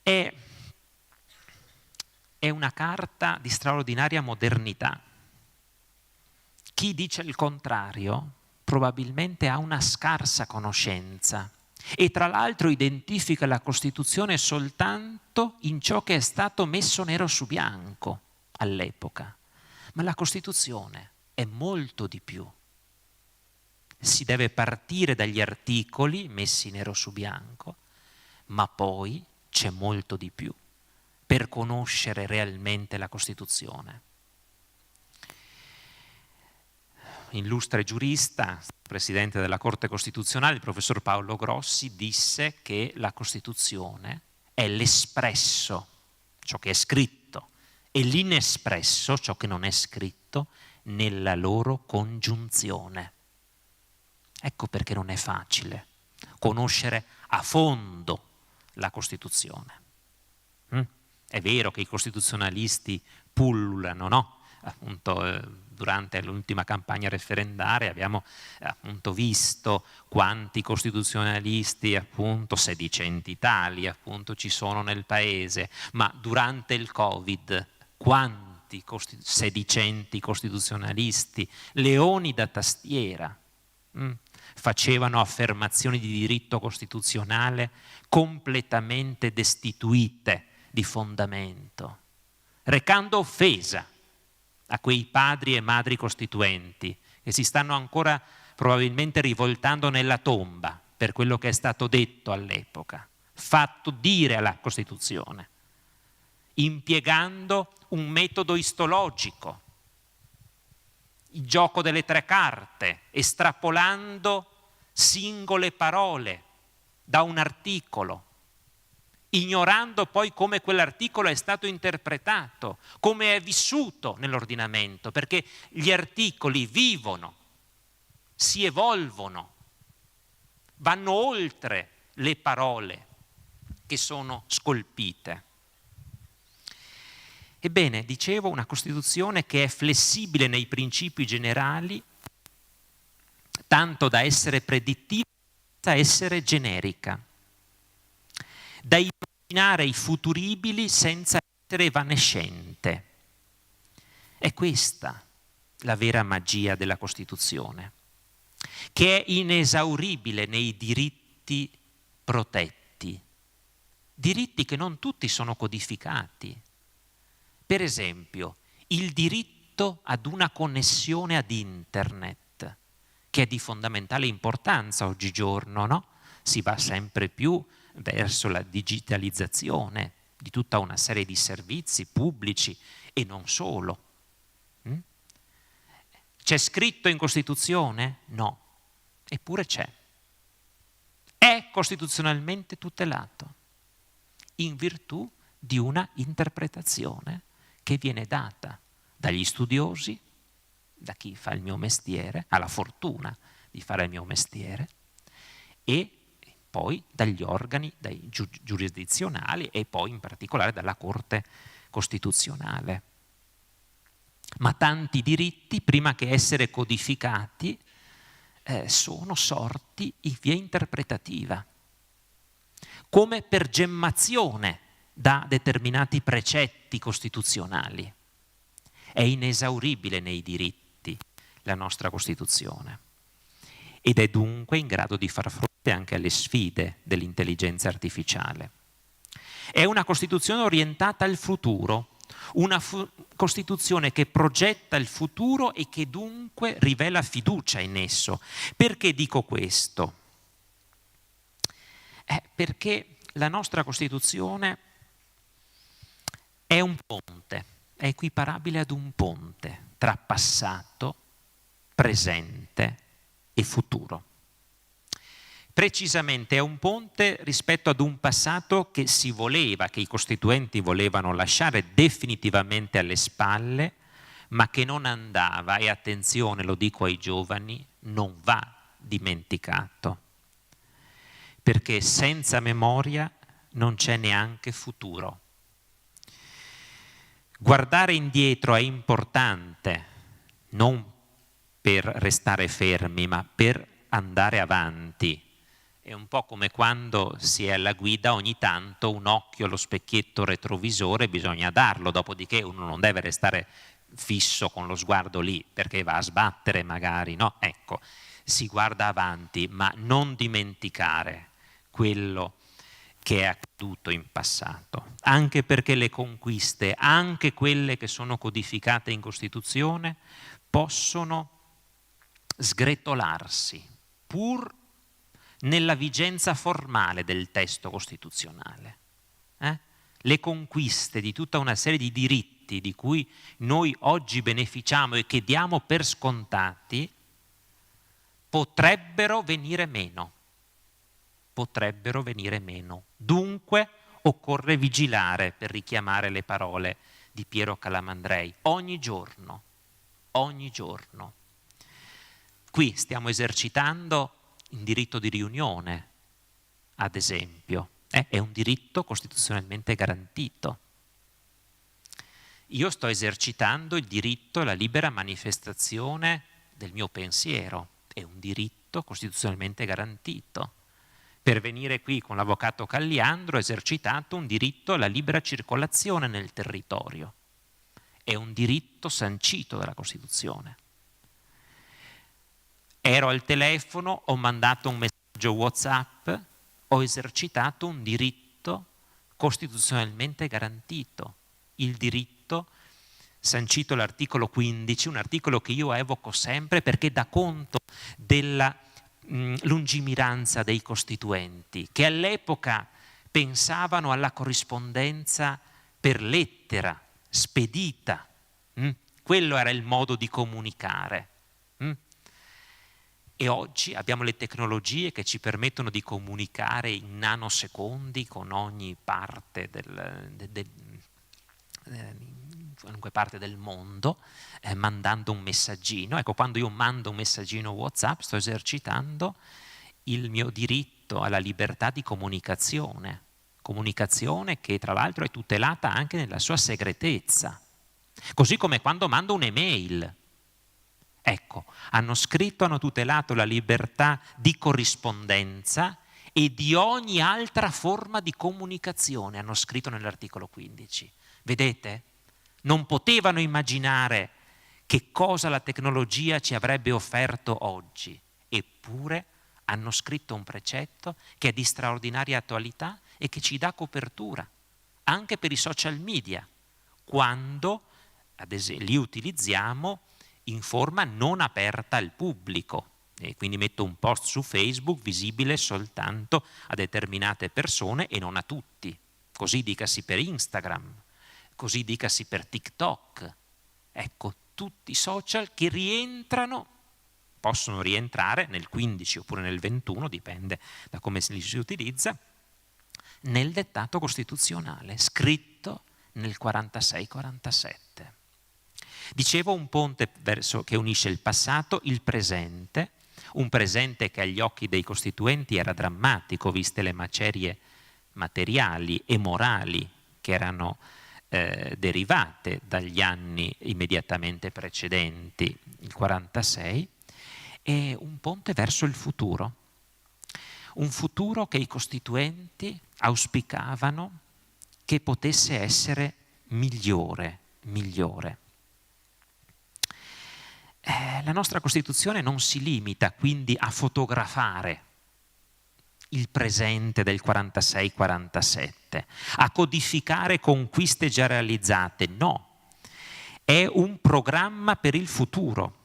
È una carta di straordinaria modernità. Chi dice il contrario probabilmente ha una scarsa conoscenza e tra l'altro identifica la Costituzione soltanto in ciò che è stato messo nero su bianco all'epoca. Ma la Costituzione è molto di più. Si deve partire dagli articoli messi nero su bianco, ma poi c'è molto di più per conoscere realmente la Costituzione. Illustre giurista, presidente della Corte Costituzionale, il professor Paolo Grossi, disse che la Costituzione è l'espresso, ciò che è scritto, e l'inespresso, ciò che non è scritto, nella loro congiunzione. Ecco perché non è facile conoscere a fondo la Costituzione. È vero che i costituzionalisti pullulano, no? Appunto, durante l'ultima campagna referendaria abbiamo appunto visto quanti costituzionalisti, appunto sedicenti tali, appunto ci sono nel paese, ma durante il Covid quanti sedicenti costituzionalisti, leoni da tastiera, facevano affermazioni di diritto costituzionale completamente destituite di fondamento, recando offesa a quei padri e madri costituenti che si stanno ancora probabilmente rivoltando nella tomba per quello che è stato detto all'epoca, fatto dire alla Costituzione, impiegando un metodo istologico, il gioco delle tre carte, estrapolando singole parole da un articolo, ignorando poi come quell'articolo è stato interpretato, come è vissuto nell'ordinamento, perché gli articoli vivono, si evolvono, vanno oltre le parole che sono scolpite. Ebbene, dicevo, una Costituzione che è flessibile nei principi generali, tanto da essere predittiva, da essere generica, da immaginare i futuribili senza essere evanescente. È questa la vera magia della Costituzione, che è inesauribile nei diritti protetti, diritti che non tutti sono codificati. Per esempio, il diritto ad una connessione ad internet, che è di fondamentale importanza oggigiorno, no? Si va sempre più verso la digitalizzazione di tutta una serie di servizi pubblici e non solo. C'è scritto in Costituzione? No, eppure c'è. È costituzionalmente tutelato in virtù di una interpretazione che viene data dagli studiosi, da chi fa il mio mestiere, ha la fortuna di fare il mio mestiere, e poi dagli organi giurisdizionali e poi in particolare dalla Corte Costituzionale. Ma tanti diritti, prima che essere codificati, sono sorti in via interpretativa, come per gemmazione da determinati precetti costituzionali. È inesauribile nei diritti la nostra Costituzione ed è dunque in grado di far fronte anche alle sfide dell'intelligenza artificiale. È una Costituzione orientata al futuro, una Costituzione che progetta il futuro e che dunque rivela fiducia in esso. Perché dico questo? Perché la nostra Costituzione è un ponte, è equiparabile ad un ponte tra passato, presente e futuro. Precisamente è un ponte rispetto ad un passato che si voleva, che i costituenti volevano lasciare definitivamente alle spalle, ma che non andava, e attenzione, lo dico ai giovani, non va dimenticato, perché senza memoria non c'è neanche futuro. Guardare indietro è importante, non per restare fermi, ma per andare avanti. È un po' come quando si è alla guida, ogni tanto un occhio allo specchietto retrovisore bisogna darlo, dopodiché uno non deve restare fisso con lo sguardo lì perché va a sbattere magari, no? Ecco, si guarda avanti, ma non dimenticare quello che è accaduto in passato, anche perché le conquiste, anche quelle che sono codificate in Costituzione, possono sgretolarsi, pur nella vigenza formale del testo costituzionale. Le conquiste di tutta una serie di diritti di cui noi oggi beneficiamo e che diamo per scontati, potrebbero venire meno. Potrebbero venire meno. Dunque occorre vigilare, per richiamare le parole di Piero Calamandrei, ogni giorno, ogni giorno. Qui stiamo esercitando il diritto di riunione, ad esempio, è un diritto costituzionalmente garantito. Io sto esercitando il diritto alla libera manifestazione del mio pensiero, è un diritto costituzionalmente garantito. Per venire qui con l'avvocato Calliandro ho esercitato un diritto alla libera circolazione nel territorio, è un diritto sancito dalla Costituzione. Ero al telefono, ho mandato un messaggio WhatsApp, ho esercitato un diritto costituzionalmente garantito, il diritto sancito all'articolo 15, un articolo che io evoco sempre perché dà conto della lungimiranza dei costituenti, che all'epoca pensavano alla corrispondenza per lettera, spedita. Quello era il modo di comunicare. E oggi abbiamo le tecnologie che ci permettono di comunicare in nanosecondi con ogni parte qualunque parte del mondo, mandando un messaggino. Ecco, quando io mando un messaggino WhatsApp sto esercitando il mio diritto alla libertà di comunicazione che tra l'altro è tutelata anche nella sua segretezza. Così come quando mando un'email. Ecco, hanno scritto, hanno tutelato la libertà di corrispondenza e di ogni altra forma di comunicazione, hanno scritto nell'articolo 15. Vedete? Non potevano immaginare che cosa la tecnologia ci avrebbe offerto oggi, eppure hanno scritto un precetto che è di straordinaria attualità e che ci dà copertura, anche per i social media, quando ad esempio, li utilizziamo in forma non aperta al pubblico. E quindi metto un post su Facebook visibile soltanto a determinate persone e non a tutti. Così dicasi per Instagram, così dicasi per TikTok. Ecco, tutti i social che possono rientrare nel 15 oppure nel 21, dipende da come li si utilizza, nel dettato costituzionale, scritto nel 46-47. Dicevo, un ponte che unisce il passato, il presente, un presente che agli occhi dei costituenti era drammatico, viste le macerie materiali e morali che erano derivate dagli anni immediatamente precedenti, il 46, e un ponte verso il futuro. Un futuro che i costituenti auspicavano che potesse essere migliore. La nostra Costituzione non si limita quindi a fotografare il presente del 46-47, a codificare conquiste già realizzate, no. È un programma per il futuro,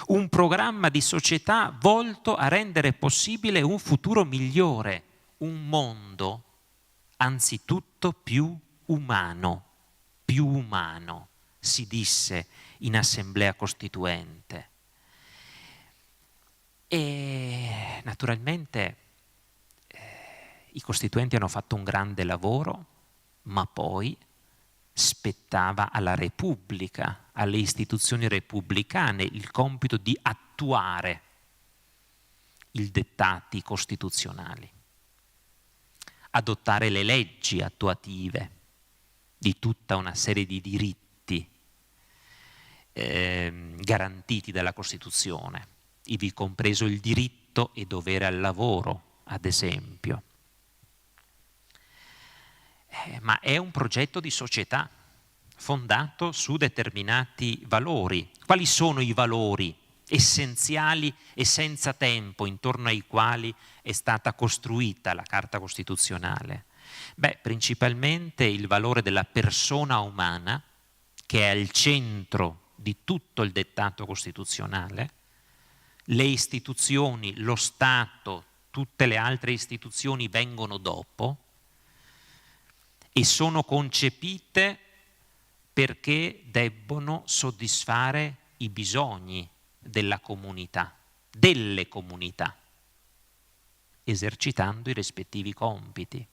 un programma di società volto a rendere possibile un futuro migliore, un mondo anzitutto più umano, si disse in assemblea costituente. E naturalmente i costituenti hanno fatto un grande lavoro, ma poi spettava alla Repubblica, alle istituzioni repubblicane, il compito di attuare i dettati costituzionali, adottare le leggi attuative di tutta una serie di diritti garantiti dalla Costituzione, ivi compreso il diritto e dovere al lavoro, ad esempio. Ma è un progetto di società fondato su determinati valori. Quali sono i valori essenziali e senza tempo intorno ai quali è stata costruita la Carta Costituzionale? Beh, principalmente il valore della persona umana, che è al centro di tutto il dettato costituzionale. Le istituzioni, lo Stato, tutte le altre istituzioni vengono dopo e sono concepite perché debbono soddisfare i bisogni della comunità, delle comunità, esercitando i rispettivi compiti.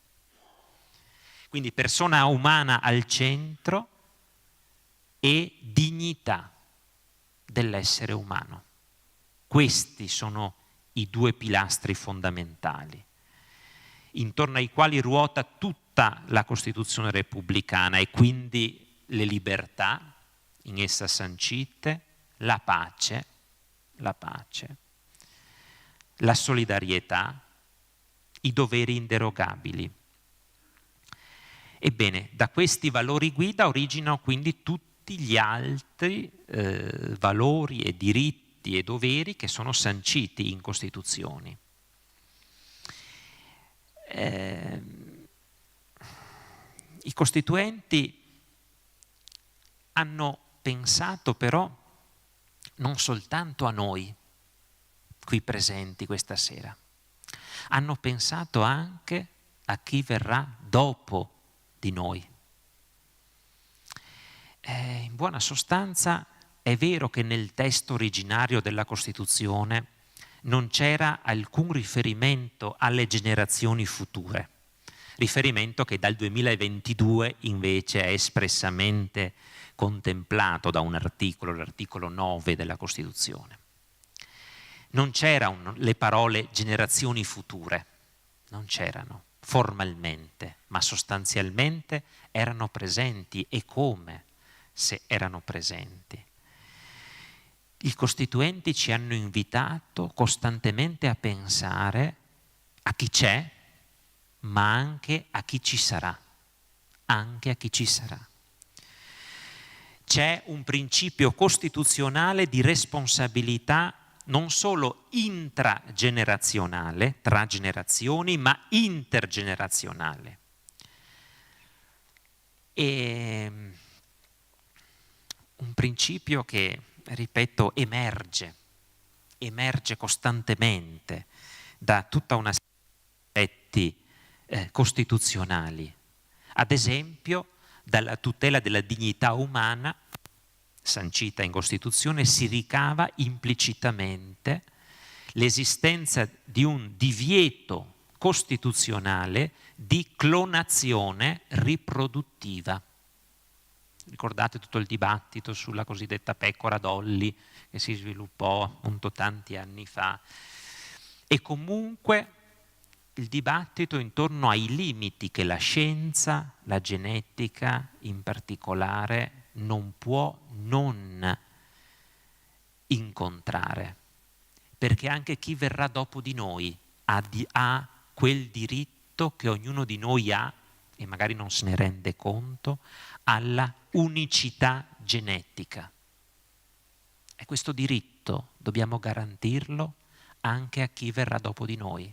Quindi persona umana al centro e dignità dell'essere umano. Questi sono i due pilastri fondamentali, intorno ai quali ruota tutta la Costituzione repubblicana e quindi le libertà in essa sancite, la pace, la solidarietà, i doveri inderogabili. Ebbene, da questi valori guida originano quindi tutti gli altri valori e diritti e doveri che sono sanciti in Costituzioni. I costituenti hanno pensato però non soltanto a noi qui presenti questa sera, hanno pensato anche a chi verrà dopo di noi. In buona sostanza è vero che nel testo originario della Costituzione non c'era alcun riferimento alle generazioni future, riferimento che dal 2022 invece è espressamente contemplato da un articolo, l'articolo 9 della Costituzione. Non c'erano le parole generazioni future, non c'erano formalmente, ma sostanzialmente erano presenti, e come se erano presenti. I costituenti ci hanno invitato costantemente a pensare a chi c'è, ma anche a chi ci sarà, anche a chi ci sarà. C'è un principio costituzionale di responsabilità non solo intragenerazionale, tra generazioni, ma intergenerazionale. E un principio che, ripeto, emerge costantemente da tutta una serie di aspetti costituzionali. Ad esempio, dalla tutela della dignità umana, sancita in Costituzione, si ricava implicitamente l'esistenza di un divieto costituzionale di clonazione riproduttiva. Ricordate tutto il dibattito sulla cosiddetta pecora Dolly che si sviluppò appunto tanti anni fa, e comunque il dibattito intorno ai limiti che la scienza, la genetica in particolare, non può non incontrare, perché anche chi verrà dopo di noi ha quel diritto che ognuno di noi ha, e magari non se ne rende conto, alla unicità genetica. E questo diritto dobbiamo garantirlo anche a chi verrà dopo di noi,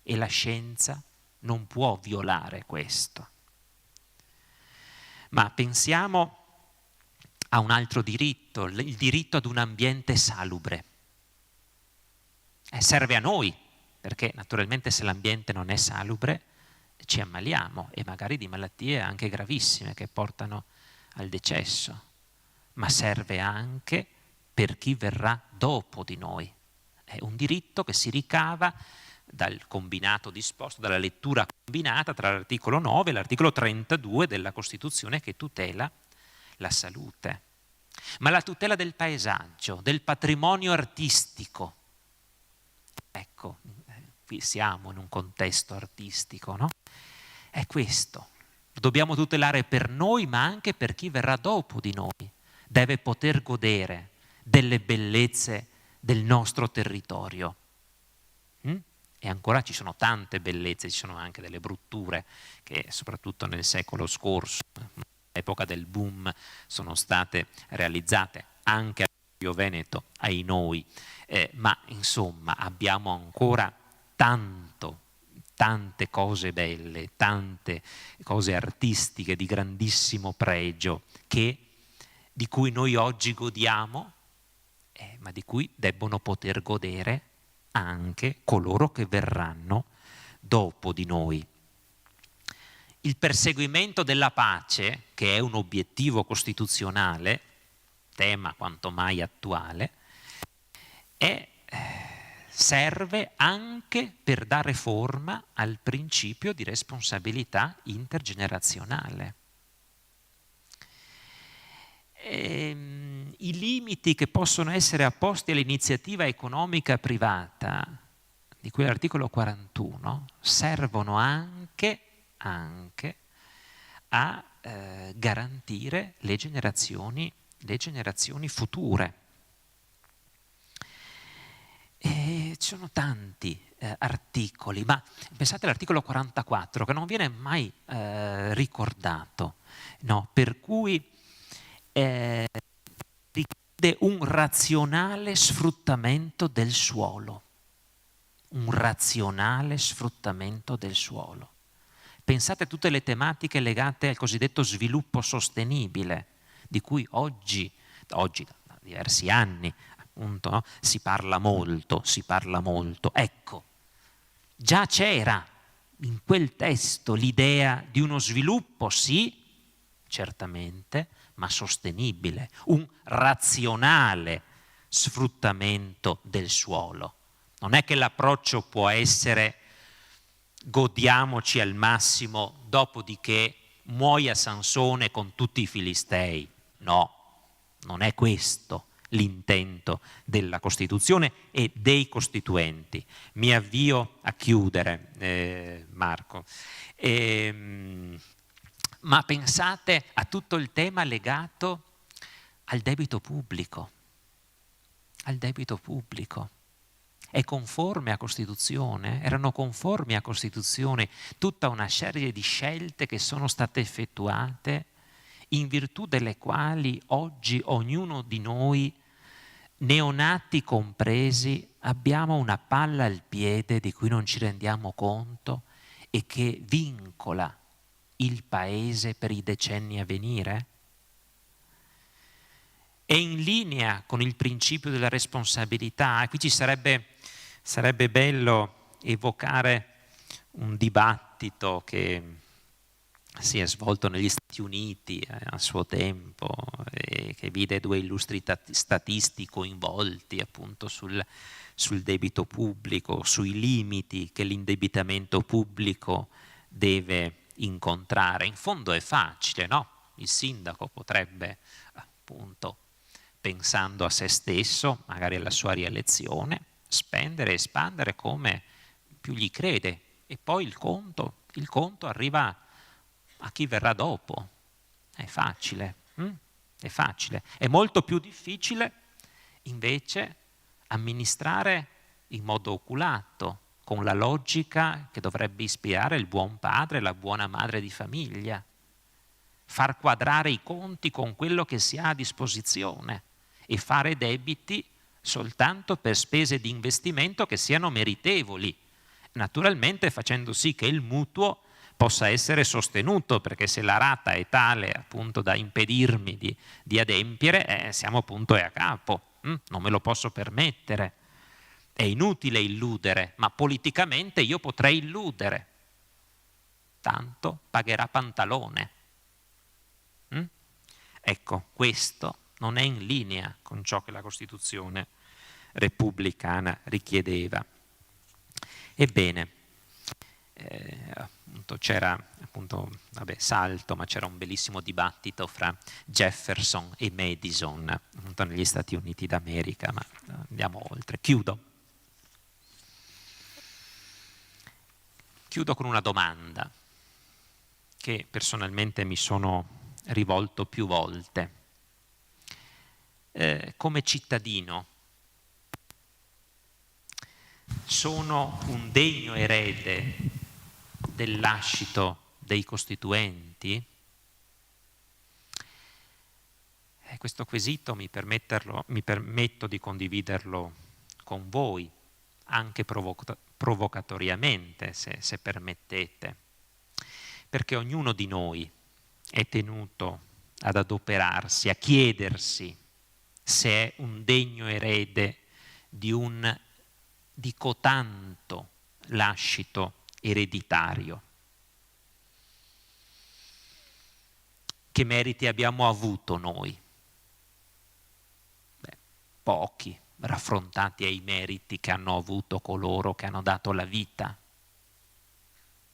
e la scienza non può violare questo. Ma pensiamo a un altro diritto, il diritto ad un ambiente salubre. Serve a noi, perché naturalmente se l'ambiente non è salubre ci ammaliamo, e magari di malattie anche gravissime che portano al decesso, ma serve anche per chi verrà dopo di noi. È un diritto che si ricava dal combinato disposto, dalla lettura combinata tra l'articolo 9 e l'articolo 32 della Costituzione, che tutela la salute. Ma la tutela del paesaggio, del patrimonio artistico. Ecco, qui siamo in un contesto artistico, no? È questo. Lo dobbiamo tutelare per noi, ma anche per chi verrà dopo di noi. deve poter godere delle bellezze del nostro territorio. E ancora ci sono tante bellezze, ci sono anche delle brutture che soprattutto nel secolo scorso, all'epoca del boom, sono state realizzate anche a Rio Veneto, ai noi, ma insomma abbiamo ancora tante cose belle, tante cose artistiche di grandissimo pregio di cui noi oggi godiamo, ma di cui debbono poter godere anche coloro che verranno dopo di noi. Il perseguimento della pace, che è un obiettivo costituzionale, tema quanto mai attuale, serve anche per dare forma al principio di responsabilità intergenerazionale. I limiti che possono essere apposti all'iniziativa economica privata, di cui l'articolo 41, servono anche a garantire le generazioni future. E ci sono tanti articoli, ma pensate all'articolo 44 che non viene mai ricordato, no? Per cui richiede un razionale sfruttamento del suolo. Un razionale sfruttamento del suolo. Pensate a tutte le tematiche legate al cosiddetto sviluppo sostenibile, di cui oggi da diversi anni, appunto, no? si parla molto. Ecco, già c'era in quel testo l'idea di uno sviluppo, sì, certamente, ma sostenibile, un razionale sfruttamento del suolo. Non è che l'approccio può essere godiamoci al massimo, dopodiché muoia Sansone con tutti i filistei. No, non è questo l'intento della Costituzione e dei costituenti. Mi avvio a chiudere, Marco. Ma pensate a tutto il tema legato al debito pubblico. Al debito pubblico. È conforme a Costituzione, erano conformi a Costituzione tutta una serie di scelte che sono state effettuate in virtù delle quali oggi ognuno di noi, neonati compresi, abbiamo una palla al piede di cui non ci rendiamo conto e che vincola il Paese per i decenni a venire? È in linea con il principio della responsabilità. Qui ci sarebbe bello evocare un dibattito che si è svolto negli Stati Uniti a suo tempo e che vide due illustri statisti coinvolti appunto sul debito pubblico, sui limiti che l'indebitamento pubblico deve incontrare. In fondo è facile, no? Il sindaco potrebbe appunto, pensando a se stesso, magari alla sua rielezione, spendere e espandere come più gli crede e poi il conto arriva a chi verrà dopo. È facile, è facile. È molto più difficile invece amministrare in modo oculato, con la logica che dovrebbe ispirare il buon padre e la buona madre di famiglia. Far quadrare i conti con quello che si ha a disposizione e fare debiti soltanto per spese di investimento che siano meritevoli, naturalmente facendo sì che il mutuo possa essere sostenuto, perché se la rata è tale appunto da impedirmi di adempiere, siamo appunto a capo, non me lo posso permettere. È inutile illudere, ma politicamente io potrei illudere, tanto pagherà Pantalone. Ecco, questo non è in linea con ciò che la Costituzione repubblicana richiedeva. Ebbene, appunto c'era salto, ma c'era un bellissimo dibattito fra Jefferson e Madison appunto negli Stati Uniti d'America, ma andiamo oltre. Chiudo con una domanda che personalmente mi sono rivolto più volte. come cittadino sono un degno erede del lascito dei costituenti? Questo quesito mi permetto di condividerlo con voi, anche provocatoriamente, se permettete, perché ognuno di noi è tenuto ad adoperarsi, a chiedersi se è un degno erede di cotanto lascito ereditario. Che meriti abbiamo avuto noi? Pochi, raffrontati ai meriti che hanno avuto coloro che hanno dato la vita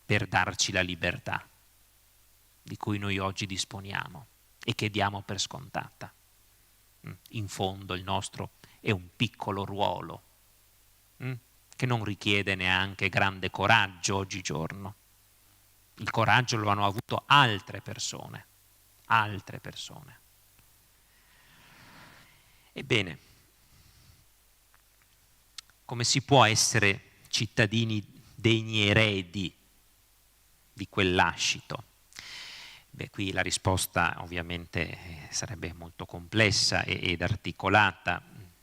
per darci la libertà di cui noi oggi disponiamo e che diamo per scontata. In fondo il nostro è un piccolo ruolo che non richiede neanche grande coraggio oggigiorno. Il coraggio lo hanno avuto altre persone. Ebbene, come si può essere cittadini degni eredi di quel lascito? Qui la risposta ovviamente sarebbe molto complessa ed articolata,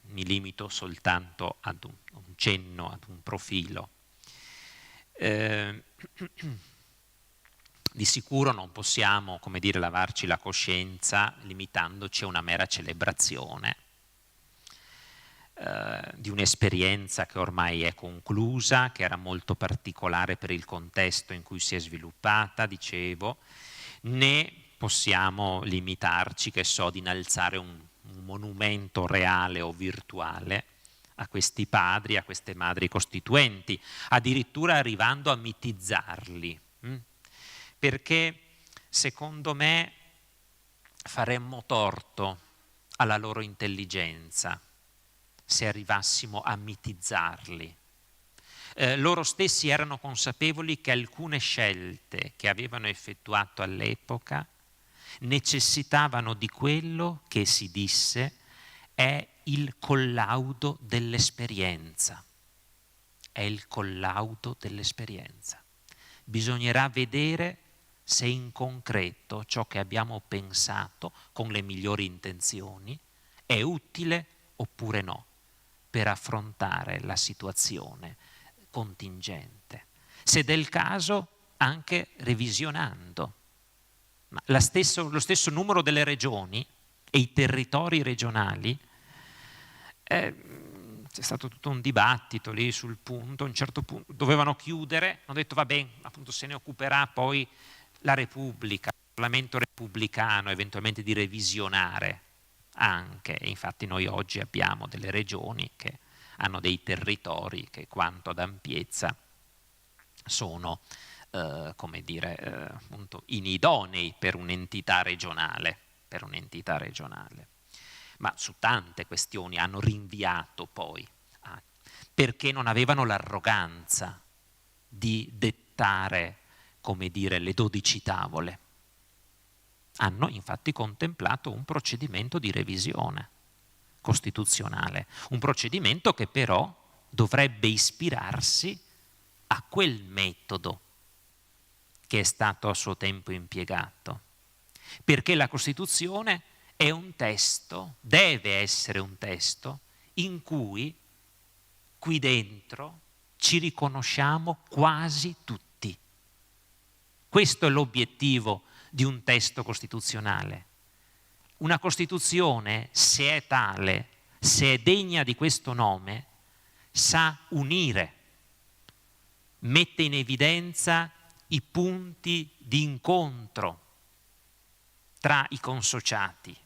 mi limito soltanto ad un cenno, ad un profilo. Di sicuro non possiamo, come dire, lavarci la coscienza limitandoci a una mera celebrazione di un'esperienza che ormai è conclusa, che era molto particolare per il contesto in cui si è sviluppata, dicevo, né possiamo limitarci, che so, ad innalzare un monumento reale o virtuale a questi padri, a queste madri costituenti, addirittura arrivando a mitizzarli, perché secondo me faremmo torto alla loro intelligenza se arrivassimo a mitizzarli. Loro stessi erano consapevoli che alcune scelte che avevano effettuato all'epoca necessitavano di quello che si disse è il collaudo dell'esperienza. È il collaudo dell'esperienza. Bisognerà vedere se in concreto ciò che abbiamo pensato con le migliori intenzioni è utile oppure no per affrontare la situazione contingente. Se del caso anche revisionando. Ma lo stesso numero delle regioni e i territori regionali, c'è stato tutto un dibattito lì sul punto, a un certo punto dovevano chiudere, hanno detto va bene, appunto se ne occuperà poi la Repubblica, il Parlamento repubblicano, eventualmente di revisionare anche. E infatti noi oggi abbiamo delle regioni che hanno dei territori che quanto ad ampiezza sono come dire, appunto inidonei per un'entità regionale, ma su tante questioni hanno rinviato poi, perché non avevano l'arroganza di dettare, come dire, le 12 tavole. Hanno infatti contemplato un procedimento di revisione costituzionale, un procedimento che però dovrebbe ispirarsi a quel metodo che è stato a suo tempo impiegato, perché la Costituzione è un testo, deve essere un testo in cui qui dentro ci riconosciamo quasi tutti. Questo è l'obiettivo di un testo costituzionale. Una Costituzione, se è tale, se è degna di questo nome, sa unire, mette in evidenza i punti di incontro tra i consociati.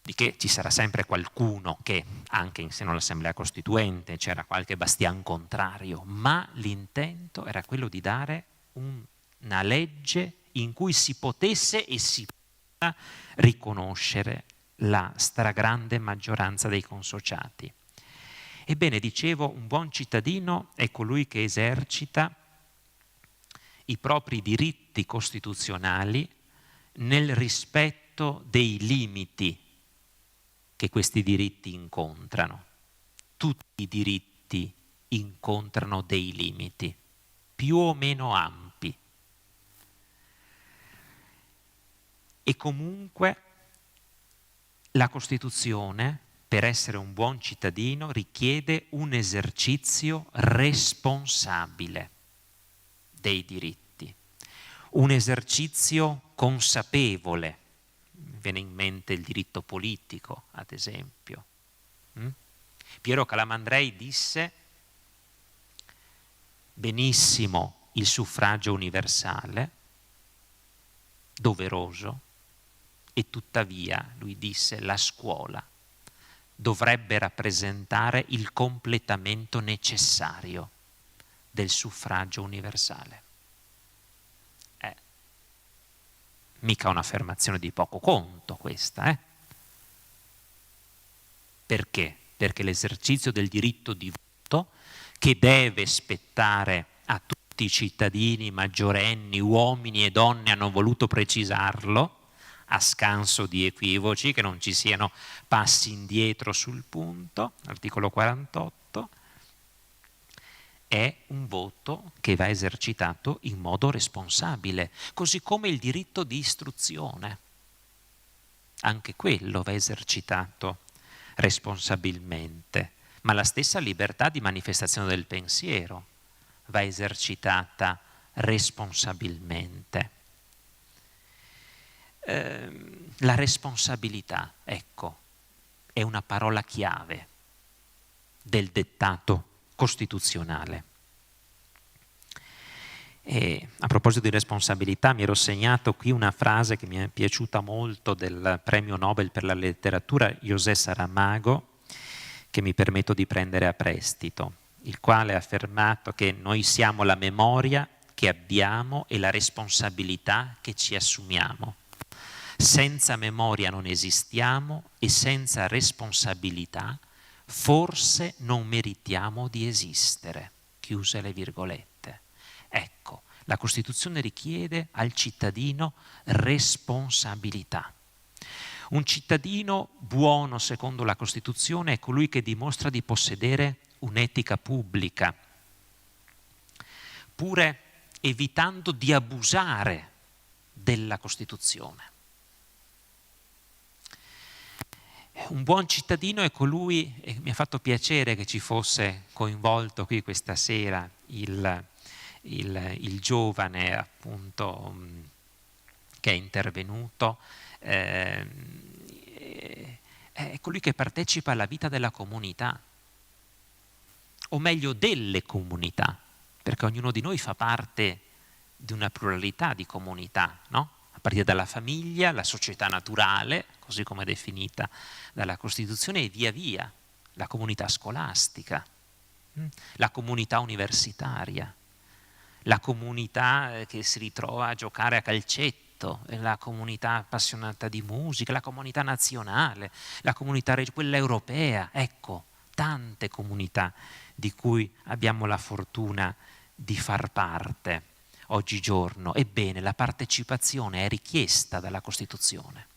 Di che ci sarà sempre qualcuno che, anche in seno all'Assemblea Costituente, c'era qualche bastian contrario, ma l'intento era quello di dare una legge in cui si potesse e si possa riconoscere la stragrande maggioranza dei consociati. Ebbene, dicevo, un buon cittadino è colui che esercita i propri diritti costituzionali nel rispetto rispetto dei limiti che questi diritti incontrano. Tutti i diritti incontrano dei limiti, più o meno ampi. E comunque la Costituzione, per essere un buon cittadino, richiede un esercizio responsabile dei diritti, un esercizio consapevole. Mi viene in mente il diritto politico, ad esempio. Piero Calamandrei disse: benissimo il suffragio universale, doveroso, e tuttavia, lui disse, la scuola dovrebbe rappresentare il completamento necessario del suffragio universale. Mica un'affermazione di poco conto questa, Perché? Perché l'esercizio del diritto di voto, che deve spettare a tutti i cittadini maggiorenni, uomini e donne, hanno voluto precisarlo, a scanso di equivoci, che non ci siano passi indietro sul punto, articolo 48, è un voto che va esercitato in modo responsabile, così come il diritto di istruzione. Anche quello va esercitato responsabilmente, ma la stessa libertà di manifestazione del pensiero va esercitata responsabilmente. La responsabilità, ecco, è una parola chiave del dettato costituzionale. E a proposito di responsabilità, mi ero segnato qui una frase che mi è piaciuta molto del premio Nobel per la letteratura José Saramago, che mi permetto di prendere a prestito, il quale ha affermato che noi siamo la memoria che abbiamo e la responsabilità che ci assumiamo. Senza memoria non esistiamo e senza responsabilità forse non meritiamo di esistere. Chiuse le virgolette. Ecco, la Costituzione richiede al cittadino responsabilità. Un cittadino buono, secondo la Costituzione, è colui che dimostra di possedere un'etica pubblica, pure evitando di abusare della Costituzione. Un buon cittadino è colui, e mi ha fatto piacere che ci fosse coinvolto qui questa sera il giovane appunto che è intervenuto, è colui che partecipa alla vita della comunità, o meglio delle comunità, perché ognuno di noi fa parte di una pluralità di comunità, no? A partire dalla famiglia, la società naturale, così come definita dalla Costituzione, e via via la comunità scolastica, la comunità universitaria, la comunità che si ritrova a giocare a calcetto, la comunità appassionata di musica, la comunità nazionale, la comunità quella europea, ecco, tante comunità di cui abbiamo la fortuna di far parte oggigiorno. Ebbene, la partecipazione è richiesta dalla Costituzione,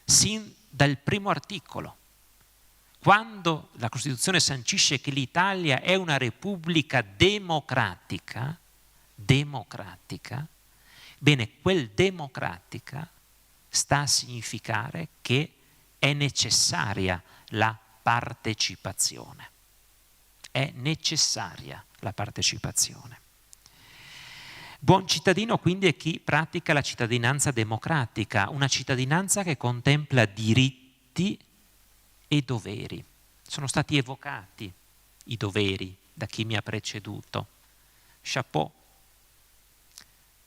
sin dal primo articolo. Quando la Costituzione sancisce che l'Italia è una repubblica democratica, bene, quel democratica sta a significare che è necessaria la partecipazione. È necessaria la partecipazione. Buon cittadino quindi è chi pratica la cittadinanza democratica, una cittadinanza che contempla diritti e doveri. Sono stati evocati i doveri da chi mi ha preceduto. Chapeau,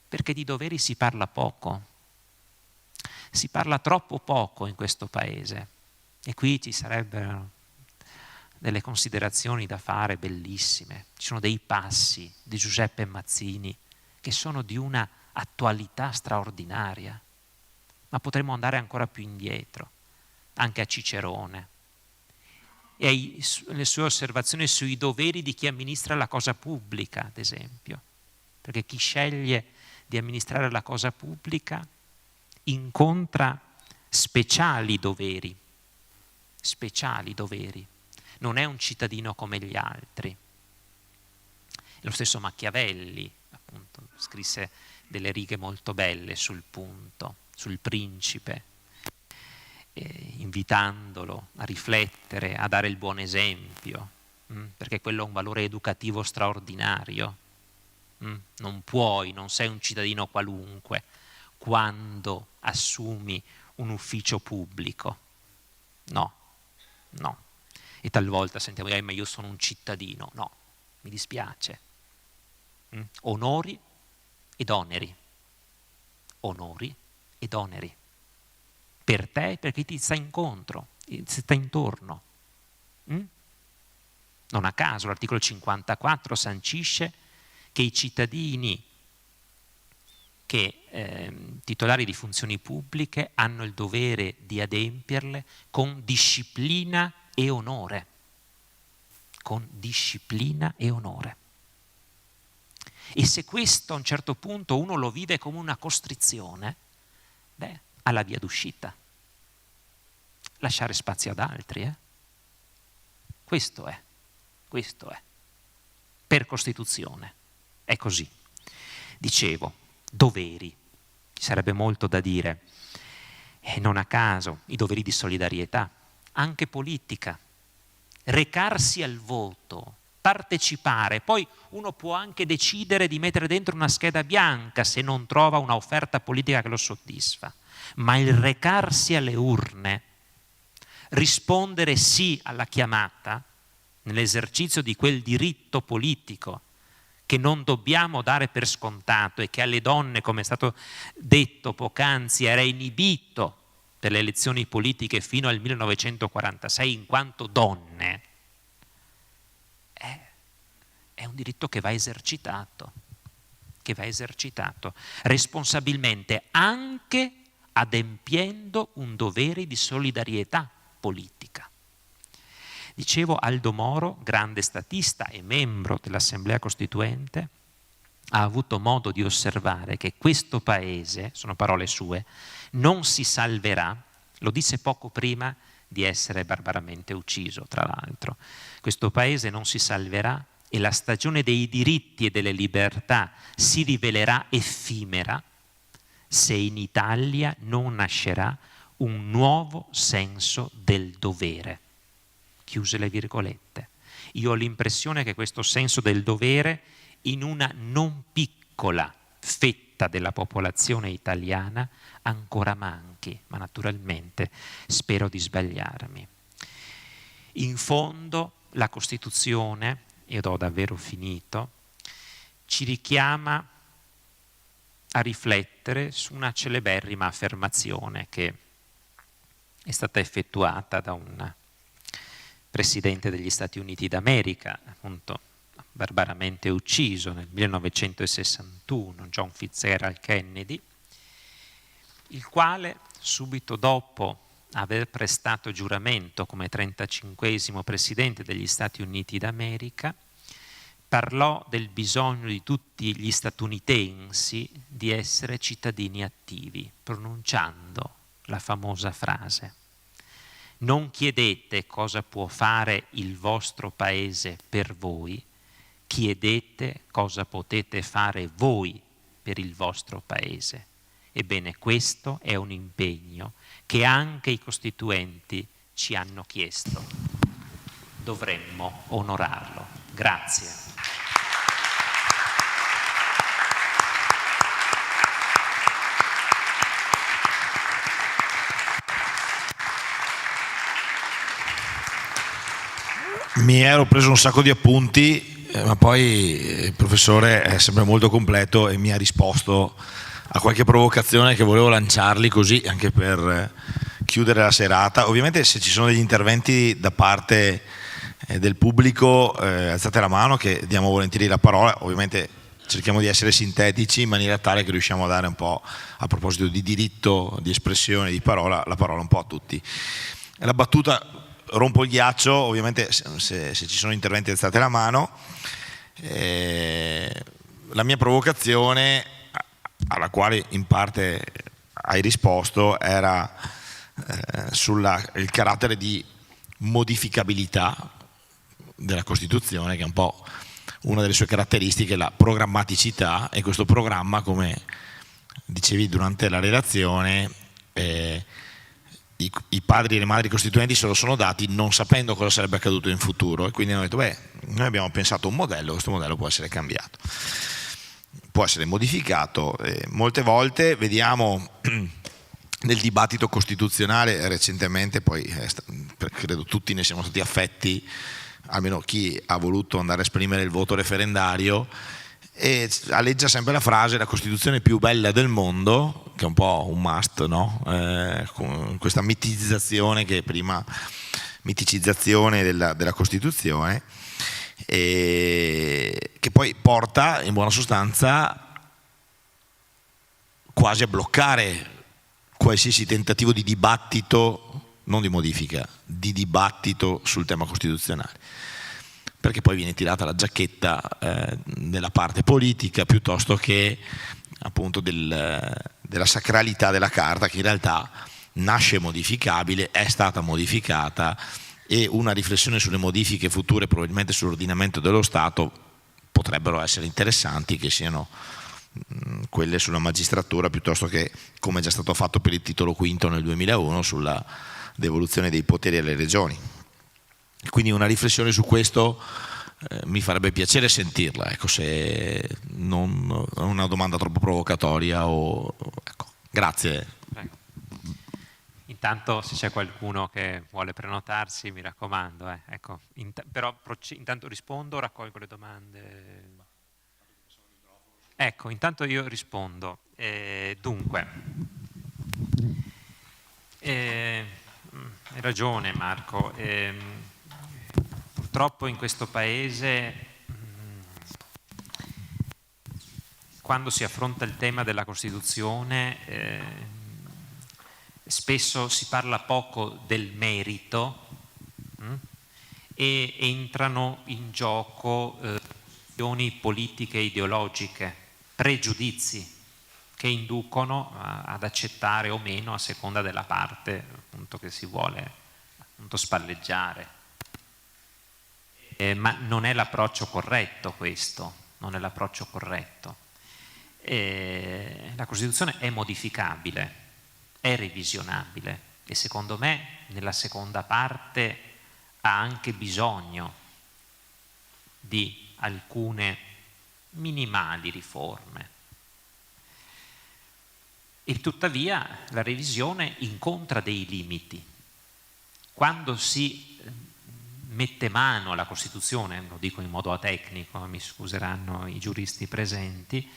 perché di doveri si parla poco, si parla troppo poco in questo paese, e qui ci sarebbero delle considerazioni da fare bellissime. Ci sono dei passi di Giuseppe Mazzini che sono di una attualità straordinaria, ma potremmo andare ancora più indietro, anche a Cicerone, e le sue osservazioni sui doveri di chi amministra la cosa pubblica, ad esempio, perché chi sceglie di amministrare la cosa pubblica incontra speciali doveri, non è un cittadino come gli altri. Lo stesso Machiavelli, appunto, scrisse delle righe molto belle sul punto, sul principe, invitandolo a riflettere, a dare il buon esempio, perché quello è un valore educativo straordinario. Non sei un cittadino qualunque quando assumi un ufficio pubblico. No. E talvolta sentiamo dire, ma io sono un cittadino. No, mi dispiace. Onori ed oneri. Per te e per chi ti sta incontro, ti sta intorno. Non a caso l'articolo 54 sancisce che i cittadini titolari di funzioni pubbliche hanno il dovere di adempierle con disciplina e onore. E se questo a un certo punto uno lo vive come una costrizione, ha la via d'uscita. Lasciare spazio ad altri. Questo è. Per Costituzione. È così. Dicevo, doveri. Ci sarebbe molto da dire. E non a caso i doveri di solidarietà, anche politica. Recarsi al voto, partecipare, poi uno può anche decidere di mettere dentro una scheda bianca se non trova una offerta politica che lo soddisfa, ma il recarsi alle urne, rispondere sì alla chiamata nell'esercizio di quel diritto politico che non dobbiamo dare per scontato e che alle donne, come è stato detto poc'anzi, era inibito per le elezioni politiche fino al 1946 in quanto donne, è un diritto che va esercitato responsabilmente, anche adempiendo un dovere di solidarietà politica. Dicevo, Aldo Moro, grande statista e membro dell'Assemblea Costituente, ha avuto modo di osservare che questo paese, sono parole sue, non si salverà, lo disse poco prima di essere barbaramente ucciso, tra l'altro. Questo paese non si salverà e la stagione dei diritti e delle libertà si rivelerà effimera se in Italia non nascerà un nuovo senso del dovere. Chiuse le virgolette. Io ho l'impressione che questo senso del dovere in una non piccola fetta della popolazione italiana ancora manchi, ma naturalmente spero di sbagliarmi. In fondo la Costituzione, ed ho davvero finito, ci richiama a riflettere su una celeberrima affermazione che è stata effettuata da un presidente degli Stati Uniti d'America, appunto barbaramente ucciso nel 1961, John Fitzgerald Kennedy, il quale subito dopo aver prestato giuramento come 35esimo presidente degli Stati Uniti d'America parlò del bisogno di tutti gli statunitensi di essere cittadini attivi, pronunciando la famosa frase: non chiedete cosa può fare il vostro paese per voi, chiedete cosa potete fare voi per il vostro paese. Ebbene, questo è un impegno che anche i costituenti ci hanno chiesto. Dovremmo onorarlo. Grazie. Mi ero preso un sacco di appunti, ma poi il professore è sempre molto completo e mi ha risposto a qualche provocazione che volevo lanciarli così, anche per chiudere la serata. Ovviamente se ci sono degli interventi da parte del pubblico, alzate la mano che diamo volentieri la parola. Ovviamente cerchiamo di essere sintetici in maniera tale che riusciamo a dare un po', a proposito di diritto di espressione, di parola, la parola un po' a tutti. La battuta, rompo il ghiaccio, ovviamente se ci sono interventi alzate la mano. La mia provocazione, alla quale in parte hai risposto, era il carattere di modificabilità della Costituzione, che è un po' una delle sue caratteristiche, la programmaticità, e questo programma, come dicevi durante la relazione, i padri e le madri costituenti se lo sono dati non sapendo cosa sarebbe accaduto in futuro, e quindi hanno detto noi abbiamo pensato un modello, questo modello può essere cambiato, può essere modificato. Molte volte vediamo nel dibattito costituzionale recentemente, poi credo tutti ne siamo stati affetti, almeno chi ha voluto andare a esprimere il voto referendario, e aleggia sempre la frase: la Costituzione più bella del mondo, che è un po' un must, no? Con questa miticizzazione della Costituzione, che poi porta in buona sostanza quasi a bloccare qualsiasi tentativo di dibattito, non di modifica, di dibattito sul tema costituzionale, perché poi viene tirata la giacchetta della parte politica piuttosto che appunto della sacralità della Carta, che in realtà nasce modificabile, è stata modificata, e una riflessione sulle modifiche future, probabilmente sull'ordinamento dello Stato, potrebbero essere interessanti, che siano quelle sulla magistratura, piuttosto che, come è già stato fatto per il titolo quinto nel 2001, sulla devoluzione dei poteri alle regioni. Quindi una riflessione su questo mi farebbe piacere sentirla, ecco, se non è una domanda troppo provocatoria ecco. Grazie. Prego. Intanto, se c'è qualcuno che vuole prenotarsi, mi raccomando, ecco. Però intanto rispondo, raccolgo le domande. Ecco, intanto io rispondo. Dunque, hai ragione Marco, purtroppo in questo Paese, quando si affronta il tema della Costituzione, spesso si parla poco del merito e entrano in gioco questioni politiche e ideologiche, pregiudizi che inducono ad accettare o meno a seconda della parte appunto che si vuole appunto spalleggiare. Ma non è l'approccio corretto questo, non è l'approccio corretto. La Costituzione è modificabile, è revisionabile, e secondo me nella seconda parte ha anche bisogno di alcune minimali riforme. E tuttavia la revisione incontra dei limiti. Quando si mette mano alla Costituzione, lo dico in modo atecnico, mi scuseranno i giuristi presenti,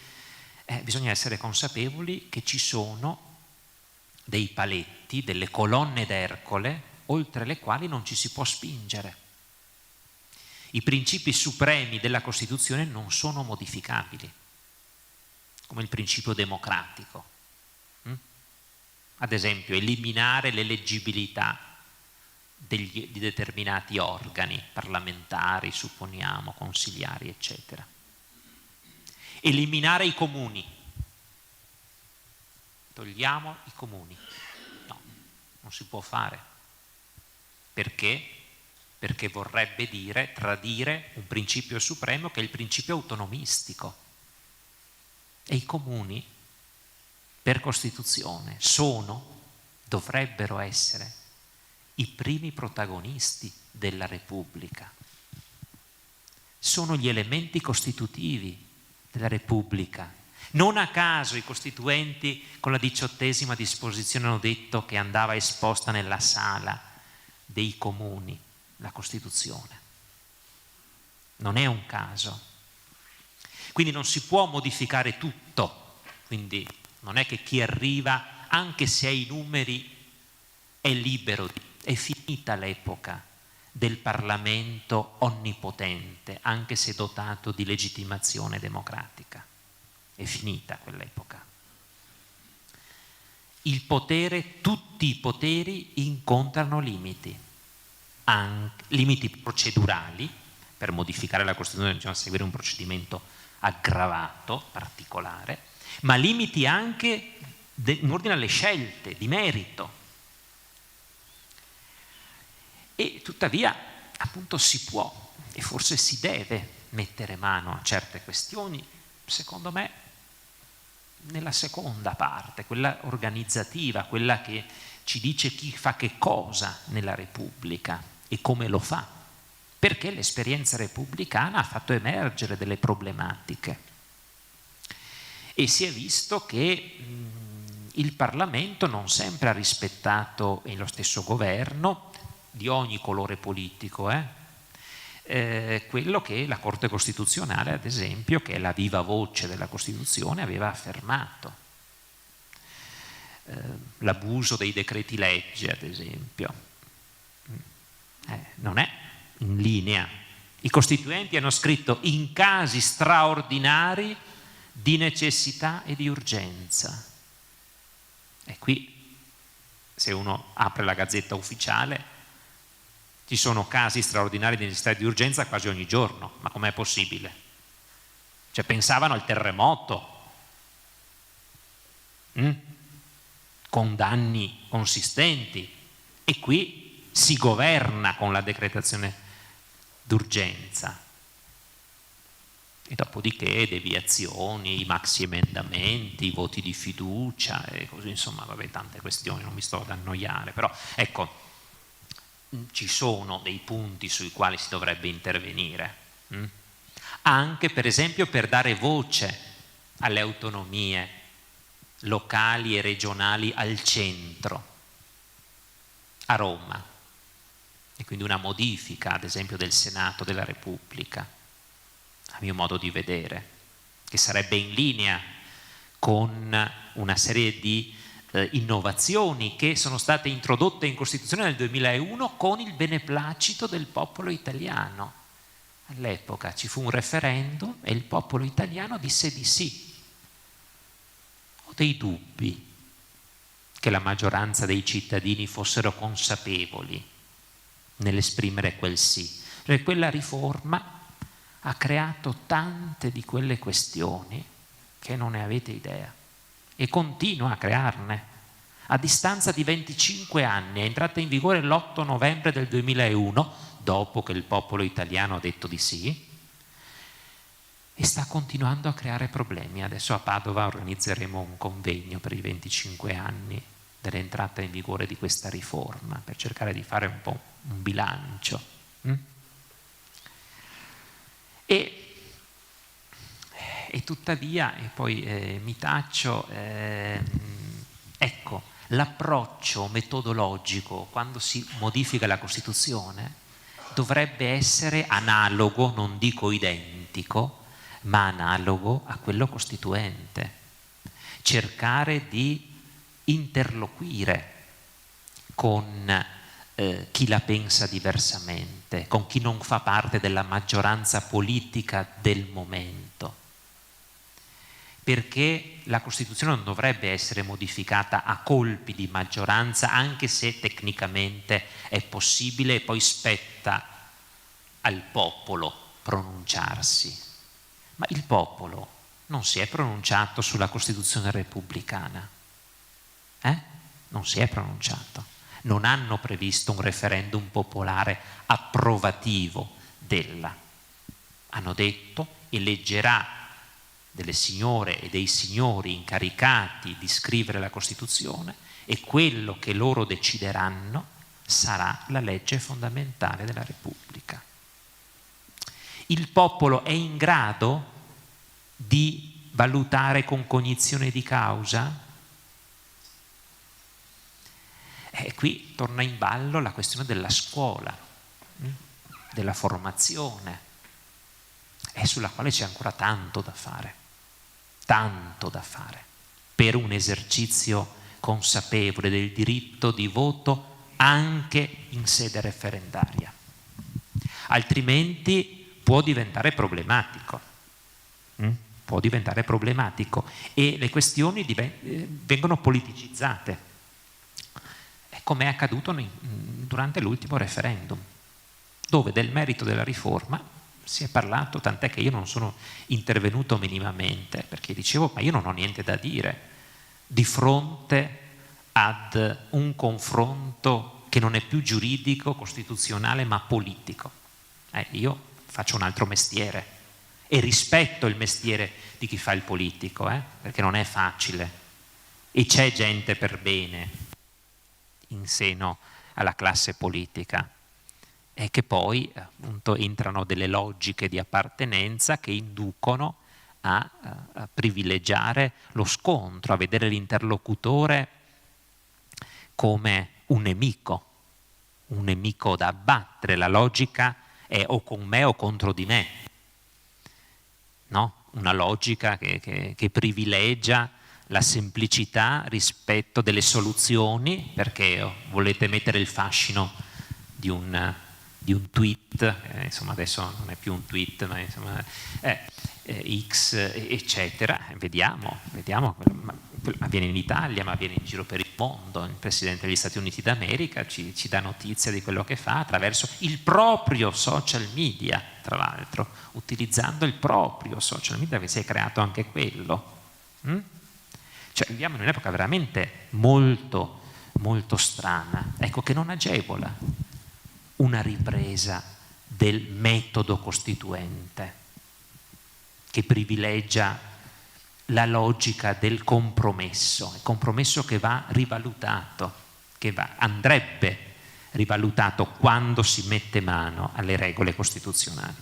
bisogna essere consapevoli che ci sono dei paletti, delle colonne d'Ercole, oltre le quali non ci si può spingere. I principi supremi della Costituzione non sono modificabili, come il principio democratico. Ad esempio, eliminare l'eleggibilità di determinati organi parlamentari, supponiamo, consigliari, eccetera. Eliminare i comuni. Togliamo i comuni. No, non si può fare. Perché? Perché vorrebbe dire tradire un principio supremo che è il principio autonomistico. E i comuni, per Costituzione, dovrebbero essere i primi protagonisti della Repubblica. Sono gli elementi costitutivi della Repubblica. Non a caso i costituenti con la 18ª disposizione hanno detto che andava esposta nella sala dei comuni la Costituzione. Non è un caso. Quindi non si può modificare tutto, quindi non è che chi arriva, anche se ha i numeri, è libero. È finita l'epoca del Parlamento onnipotente, anche se dotato di legittimazione democratica. È finita quell'epoca. Il potere, tutti i poteri incontrano limiti, anche limiti procedurali. Per modificare la Costituzione bisogna seguire un procedimento aggravato, particolare, ma limiti anche in ordine alle scelte di merito. E tuttavia, appunto, si può e forse si deve mettere mano a certe questioni, secondo me, nella seconda parte, quella organizzativa, quella che ci dice chi fa che cosa nella Repubblica e come lo fa, perché l'esperienza repubblicana ha fatto emergere delle problematiche e si è visto che il Parlamento non sempre ha rispettato, e lo stesso governo di ogni colore politico, quello che la Corte Costituzionale, ad esempio, che è la viva voce della Costituzione, aveva affermato. L'abuso dei decreti legge, ad esempio, non è in linea. I costituenti hanno scritto in casi straordinari di necessità e di urgenza. E qui, se uno apre la Gazzetta Ufficiale, ci sono casi straordinari di necessità e di urgenza quasi ogni giorno. Ma com'è possibile? Cioè, pensavano al terremoto, con danni consistenti, e qui si governa con la decretazione d'urgenza. E dopodiché deviazioni, i maxi emendamenti, i voti di fiducia e così, insomma, vabbè, tante questioni, non mi sto ad annoiare, però ecco, ci sono dei punti sui quali si dovrebbe intervenire, anche per esempio per dare voce alle autonomie locali e regionali al centro, a Roma, e quindi una modifica, ad esempio, del Senato della Repubblica, a mio modo di vedere, che sarebbe in linea con una serie di innovazioni che sono state introdotte in Costituzione nel 2001 con il beneplacito del popolo italiano. All'epoca ci fu un referendum e il popolo italiano disse di sì. Ho dei dubbi che la maggioranza dei cittadini fossero consapevoli nell'esprimere quel sì, perché quella riforma ha creato tante di quelle questioni che non ne avete idea, e continua a crearne. A distanza di 25 anni, è entrata in vigore l'8 novembre del 2001, dopo che il popolo italiano ha detto di sì, e sta continuando a creare problemi. Adesso a Padova organizzeremo un convegno per i 25 anni dell'entrata in vigore di questa riforma, per cercare di fare un po' un bilancio. E tuttavia, e poi mi taccio, ecco, l'approccio metodologico quando si modifica la Costituzione dovrebbe essere analogo, non dico identico, ma analogo a quello costituente. Cercare di interloquire con chi la pensa diversamente, con chi non fa parte della maggioranza politica del momento. Perché la Costituzione non dovrebbe essere modificata a colpi di maggioranza, anche se tecnicamente è possibile e poi spetta al popolo pronunciarsi. Ma il popolo non si è pronunciato sulla Costituzione repubblicana, non si è pronunciato. Non hanno previsto un referendum popolare approvativo della. Hanno detto: eleggerà delle signore e dei signori incaricati di scrivere la Costituzione e quello che loro decideranno sarà la legge fondamentale della Repubblica. Il popolo è in grado di valutare con cognizione di causa? E qui torna in ballo la questione della scuola, della formazione, sulla quale c'è ancora tanto da fare per un esercizio consapevole del diritto di voto anche in sede referendaria. Altrimenti può diventare problematico. E le questioni vengono politicizzate, come è accaduto durante l'ultimo referendum, dove del merito della riforma si è parlato, tant'è che io non sono intervenuto minimamente, perché dicevo: ma io non ho niente da dire di fronte ad un confronto che non è più giuridico, costituzionale, ma politico. Io faccio un altro mestiere e rispetto il mestiere di chi fa il politico, perché non è facile e c'è gente per bene in seno alla classe polica, e che poi appunto entrano delle logiche di appartenenza che inducono a privilegiare lo scontro, a vedere l'interlocutore come un nemico da abbattere. La logica è o con me o contro di me, no? Una logica che privilegia la semplicità rispetto delle soluzioni, perché volete mettere il fascino di un tweet, insomma adesso non è più un tweet, ma insomma X, eccetera. Vediamo, avviene in Italia, ma avviene in giro per il mondo. Il Presidente degli Stati Uniti d'America ci dà notizia di quello che fa attraverso il proprio social media, tra l'altro, utilizzando il proprio social media, che si è creato anche quello. Cioè viviamo in un'epoca veramente molto, molto strana, ecco, che non agevola una ripresa del metodo costituente, che privilegia la logica del compromesso, il compromesso che va rivalutato, andrebbe rivalutato quando si mette mano alle regole costituzionali.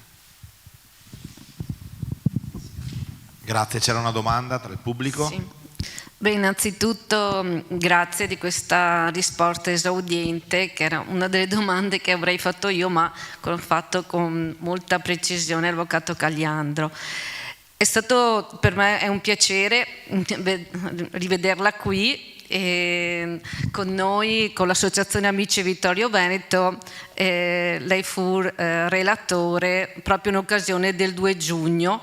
Grazie, c'era una domanda tra il pubblico? Sì. Beh, innanzitutto grazie di questa risposta esaudiente, che era una delle domande che avrei fatto io, ma fatto con molta precisione l'avvocato Caliandro. È stato per me un piacere rivederla qui con noi, con l'Associazione Amici Vittorio Veneto. Lei fu relatore proprio in occasione del 2 giugno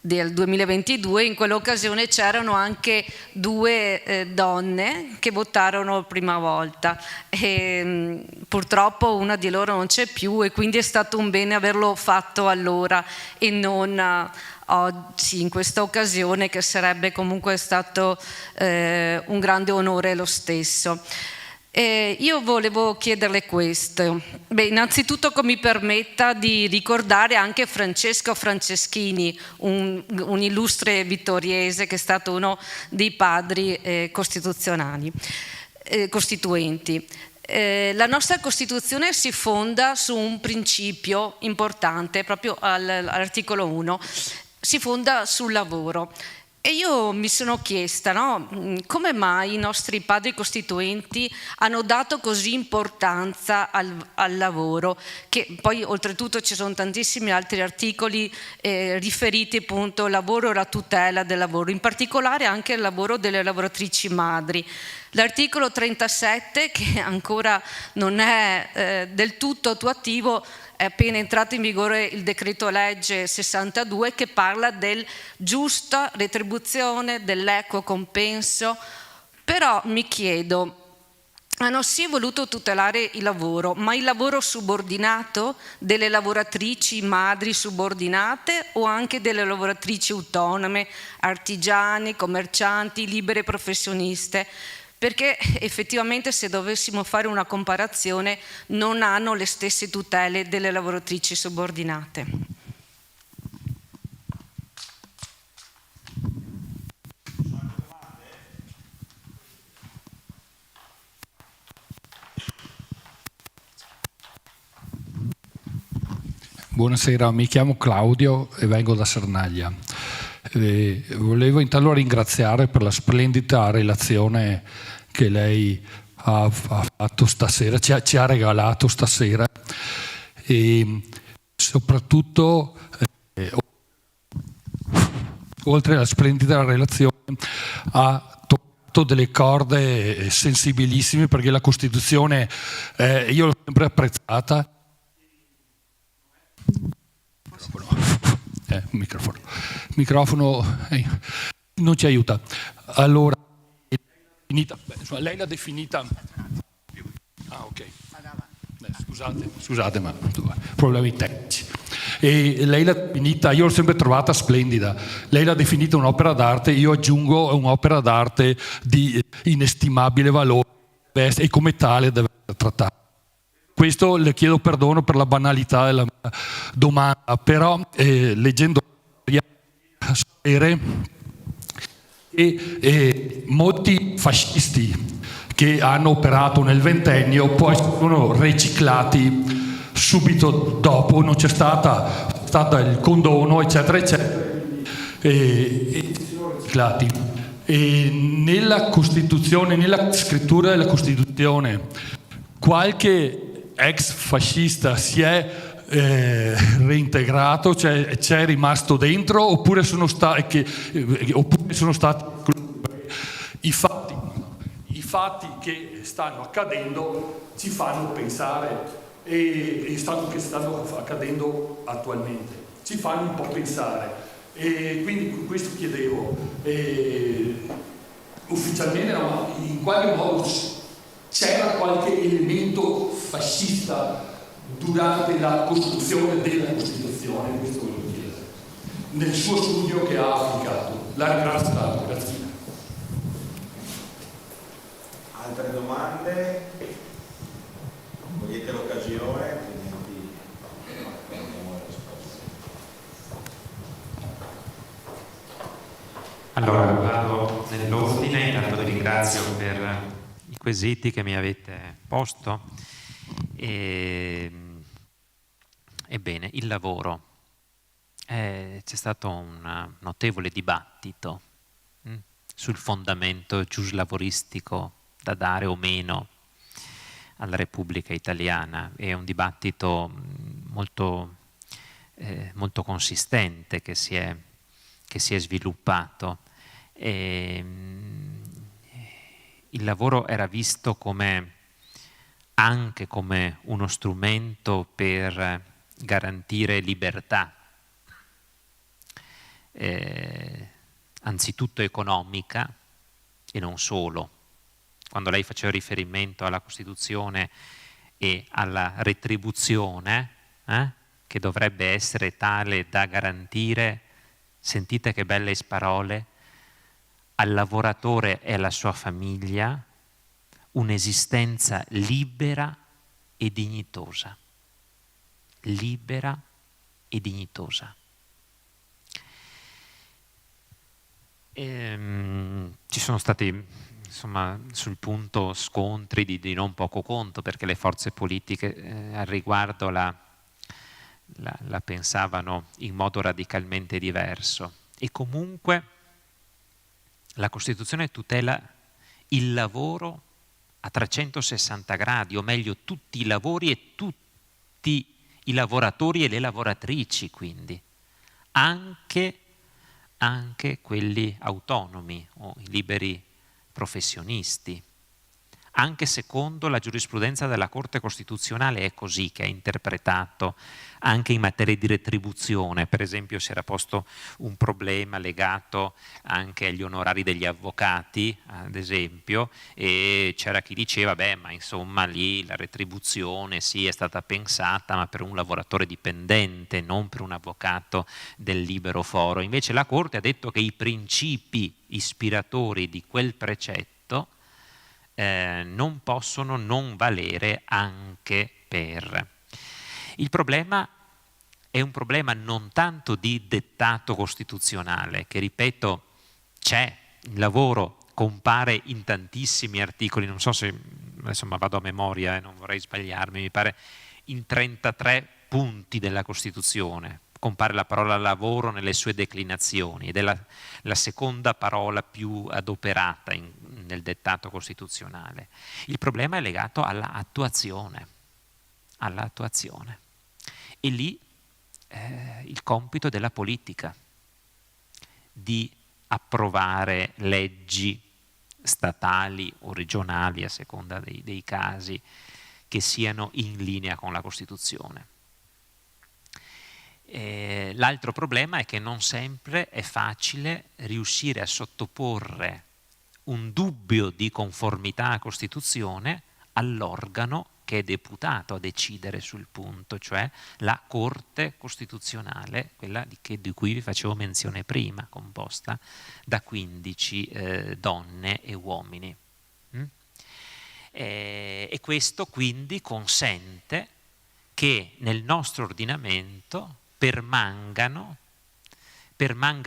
del 2022. In quell'occasione c'erano anche 2 donne che votarono prima volta e purtroppo una di loro non c'è più, e quindi è stato un bene averlo fatto allora e non oggi, in questa occasione, che sarebbe comunque stato un grande onore lo stesso. Io volevo chiederle questo. Beh, innanzitutto che mi permetta di ricordare anche Francesco Franceschini, un illustre vittoriese che è stato uno dei padri costituenti. La nostra Costituzione si fonda su un principio importante, proprio all'articolo 1, si fonda sul lavoro. E io mi sono chiesta, no, come mai i nostri padri costituenti hanno dato così importanza al lavoro, che poi oltretutto ci sono tantissimi altri articoli riferiti appunto al lavoro e alla tutela del lavoro, in particolare anche al lavoro delle lavoratrici madri. L'articolo 37, che ancora non è del tutto attuativo, è appena entrato in vigore il decreto legge 62, che parla del giusta retribuzione, dell'equo compenso. Però mi chiedo, hanno sì voluto tutelare il lavoro, ma il lavoro subordinato delle lavoratrici madri subordinate o anche delle lavoratrici autonome, artigiani, commercianti, libere professioniste? Perché effettivamente, se dovessimo fare una comparazione, non hanno le stesse tutele delle lavoratrici subordinate. Buonasera, mi chiamo Claudio e vengo da Sernaglia. Volevo intanto ringraziare per la splendida relazione che lei ha fatto stasera, ci ha regalato stasera, e soprattutto oltre alla splendida relazione ha toccato delle corde sensibilissime, perché la Costituzione io l'ho sempre apprezzata. Microfono non ci aiuta. Allora, lei l'ha definita. Ok. Scusate, ma problemi tecnici. E lei l'ha definita, io l'ho sempre trovata splendida. Lei l'ha definita un'opera d'arte, io aggiungo un'opera d'arte di inestimabile valore, e come tale deve trattare. Questo le chiedo perdono per la banalità della mia domanda, però leggendo sapere che molti fascisti che hanno operato nel ventennio poi sono riciclati subito dopo, non c'è stata il condono, eccetera, eccetera, e sono riciclati. E nella Costituzione, nella scrittura della Costituzione, qualche ex fascista si è reintegrato, cioè c'è rimasto dentro, oppure sono stati i fatti che stanno accadendo ci fanno pensare, e che stanno accadendo attualmente ci fanno un po' pensare, e quindi con questo chiedevo ufficialmente, no, in qualche modo c'era qualche elemento fascista durante la costruzione della Costituzione, questo volevo chiedere, nel suo studio che ha applicato. La ringrazio tanto, grazie. Altre domande? Cogliete l'occasione, altrimenti non abbiamo la risposta. Allora, vado nell'ordine, intanto vi ringrazio per i quesiti che mi avete posto. Ebbene, il lavoro. C'è stato un notevole dibattito sul fondamento giuslavoristico da dare o meno alla Repubblica Italiana. È un dibattito molto consistente che si è sviluppato. Il lavoro era visto anche come uno strumento per garantire libertà, anzitutto economica e non solo. Quando lei faceva riferimento alla Costituzione e alla retribuzione, che dovrebbe essere tale da garantire, sentite che belle parole, al lavoratore e alla sua famiglia un'esistenza libera e dignitosa. Libera e dignitosa. Ci sono stati, insomma, sul punto scontri di non poco conto, perché le forze politiche al riguardo la pensavano in modo radicalmente diverso. E comunque la Costituzione tutela il lavoro a 360 gradi, o meglio tutti i lavori e tutti i lavoratori e le lavoratrici, quindi anche quelli autonomi o i liberi professionisti. Anche secondo la giurisprudenza della Corte Costituzionale è così che ha interpretato anche in materia di retribuzione. Per esempio si era posto un problema legato anche agli onorari degli avvocati, ad esempio, e c'era chi diceva, beh, ma insomma lì la retribuzione sì è stata pensata, ma per un lavoratore dipendente, non per un avvocato del libero foro. Invece la Corte ha detto che i principi ispiratori di quel precetto non possono non valere anche per. Il problema è un problema non tanto di dettato costituzionale, che ripeto c'è, il lavoro compare in tantissimi articoli, non so se, insomma vado a memoria e non vorrei sbagliarmi, mi pare in 33 punti della Costituzione compare la parola lavoro nelle sue declinazioni, ed è la seconda parola più adoperata nel dettato costituzionale. Il problema è legato all'attuazione. E lì il compito della politica di approvare leggi statali o regionali, a seconda dei casi, che siano in linea con la Costituzione. L'altro problema è che non sempre è facile riuscire a sottoporre un dubbio di conformità a Costituzione all'organo che è deputato a decidere sul punto, cioè la Corte Costituzionale, quella di cui vi facevo menzione prima, composta da 15 donne e uomini. E questo quindi consente che nel nostro ordinamento permanga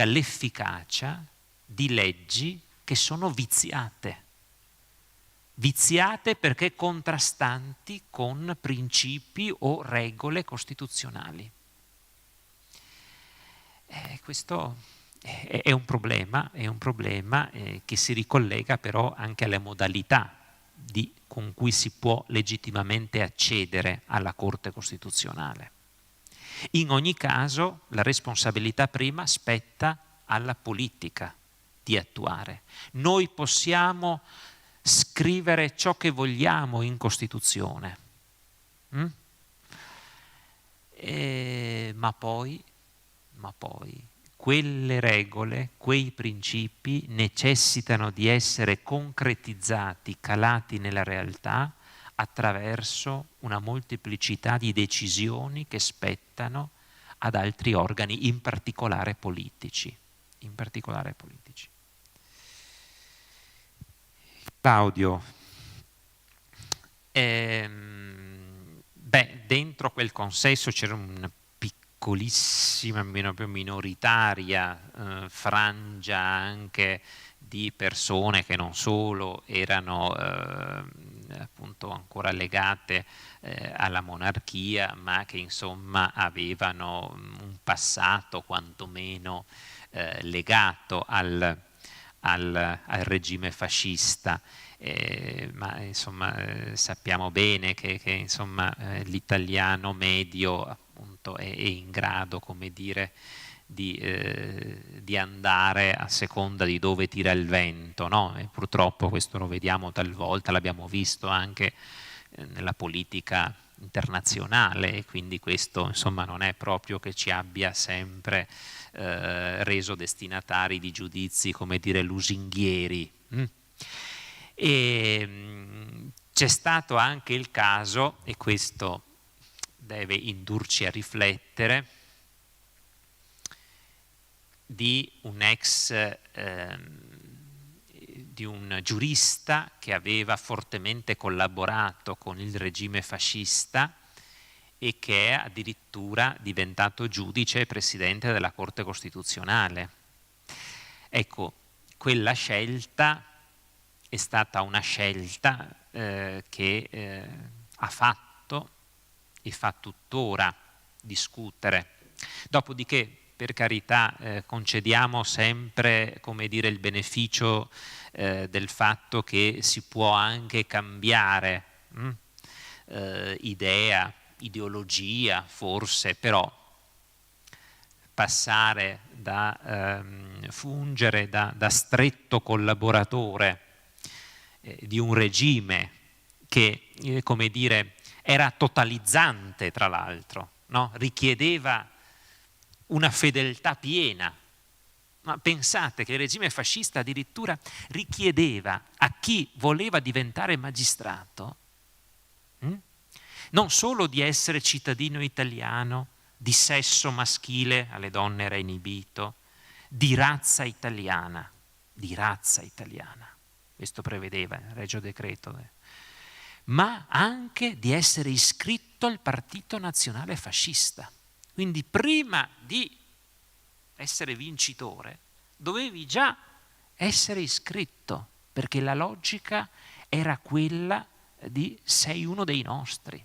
l'efficacia di leggi che sono viziate perché contrastanti con principi o regole costituzionali. Questo è un problema che si ricollega però anche alle modalità con cui si può legittimamente accedere alla Corte Costituzionale. In ogni caso la responsabilità prima spetta alla politica di attuare. Noi possiamo scrivere ciò che vogliamo in Costituzione, ma poi quelle regole, quei principi necessitano di essere concretizzati, calati nella realtà attraverso una molteplicità di decisioni che spettano ad altri organi, in particolare politici. Claudio, dentro quel consesso c'era una piccolissima, minoritaria frangia anche di persone che non solo erano appunto ancora legate alla monarchia, ma che insomma avevano un passato quantomeno legato al regime fascista. Ma insomma sappiamo bene che insomma l'italiano medio appunto è in grado, come dire, di andare a seconda di dove tira il vento, no? E purtroppo questo lo vediamo talvolta, l'abbiamo visto anche nella politica internazionale, e quindi questo insomma non è proprio che ci abbia sempre reso destinatari di giudizi, come dire, lusinghieri. E c'è stato anche il caso, e questo deve indurci a riflettere, di un giurista che aveva fortemente collaborato con il regime fascista e che è addirittura diventato giudice e presidente della Corte Costituzionale. Ecco, quella scelta è stata una scelta che ha fatto e fa tuttora discutere. Dopodiché, per carità, concediamo sempre, come dire, il beneficio del fatto che si può anche cambiare idea, ideologia forse, però passare da fungere da stretto collaboratore di un regime che, come dire, era totalizzante tra l'altro, no? Richiedeva una fedeltà piena. Ma pensate che il regime fascista addirittura richiedeva a chi voleva diventare magistrato non solo di essere cittadino italiano, di sesso maschile, alle donne era inibito, di razza italiana, questo prevedeva il Regio Decreto, ma anche di essere iscritto al Partito Nazionale Fascista. Quindi prima di essere vincitore dovevi già essere iscritto, perché la logica era quella di sei uno dei nostri,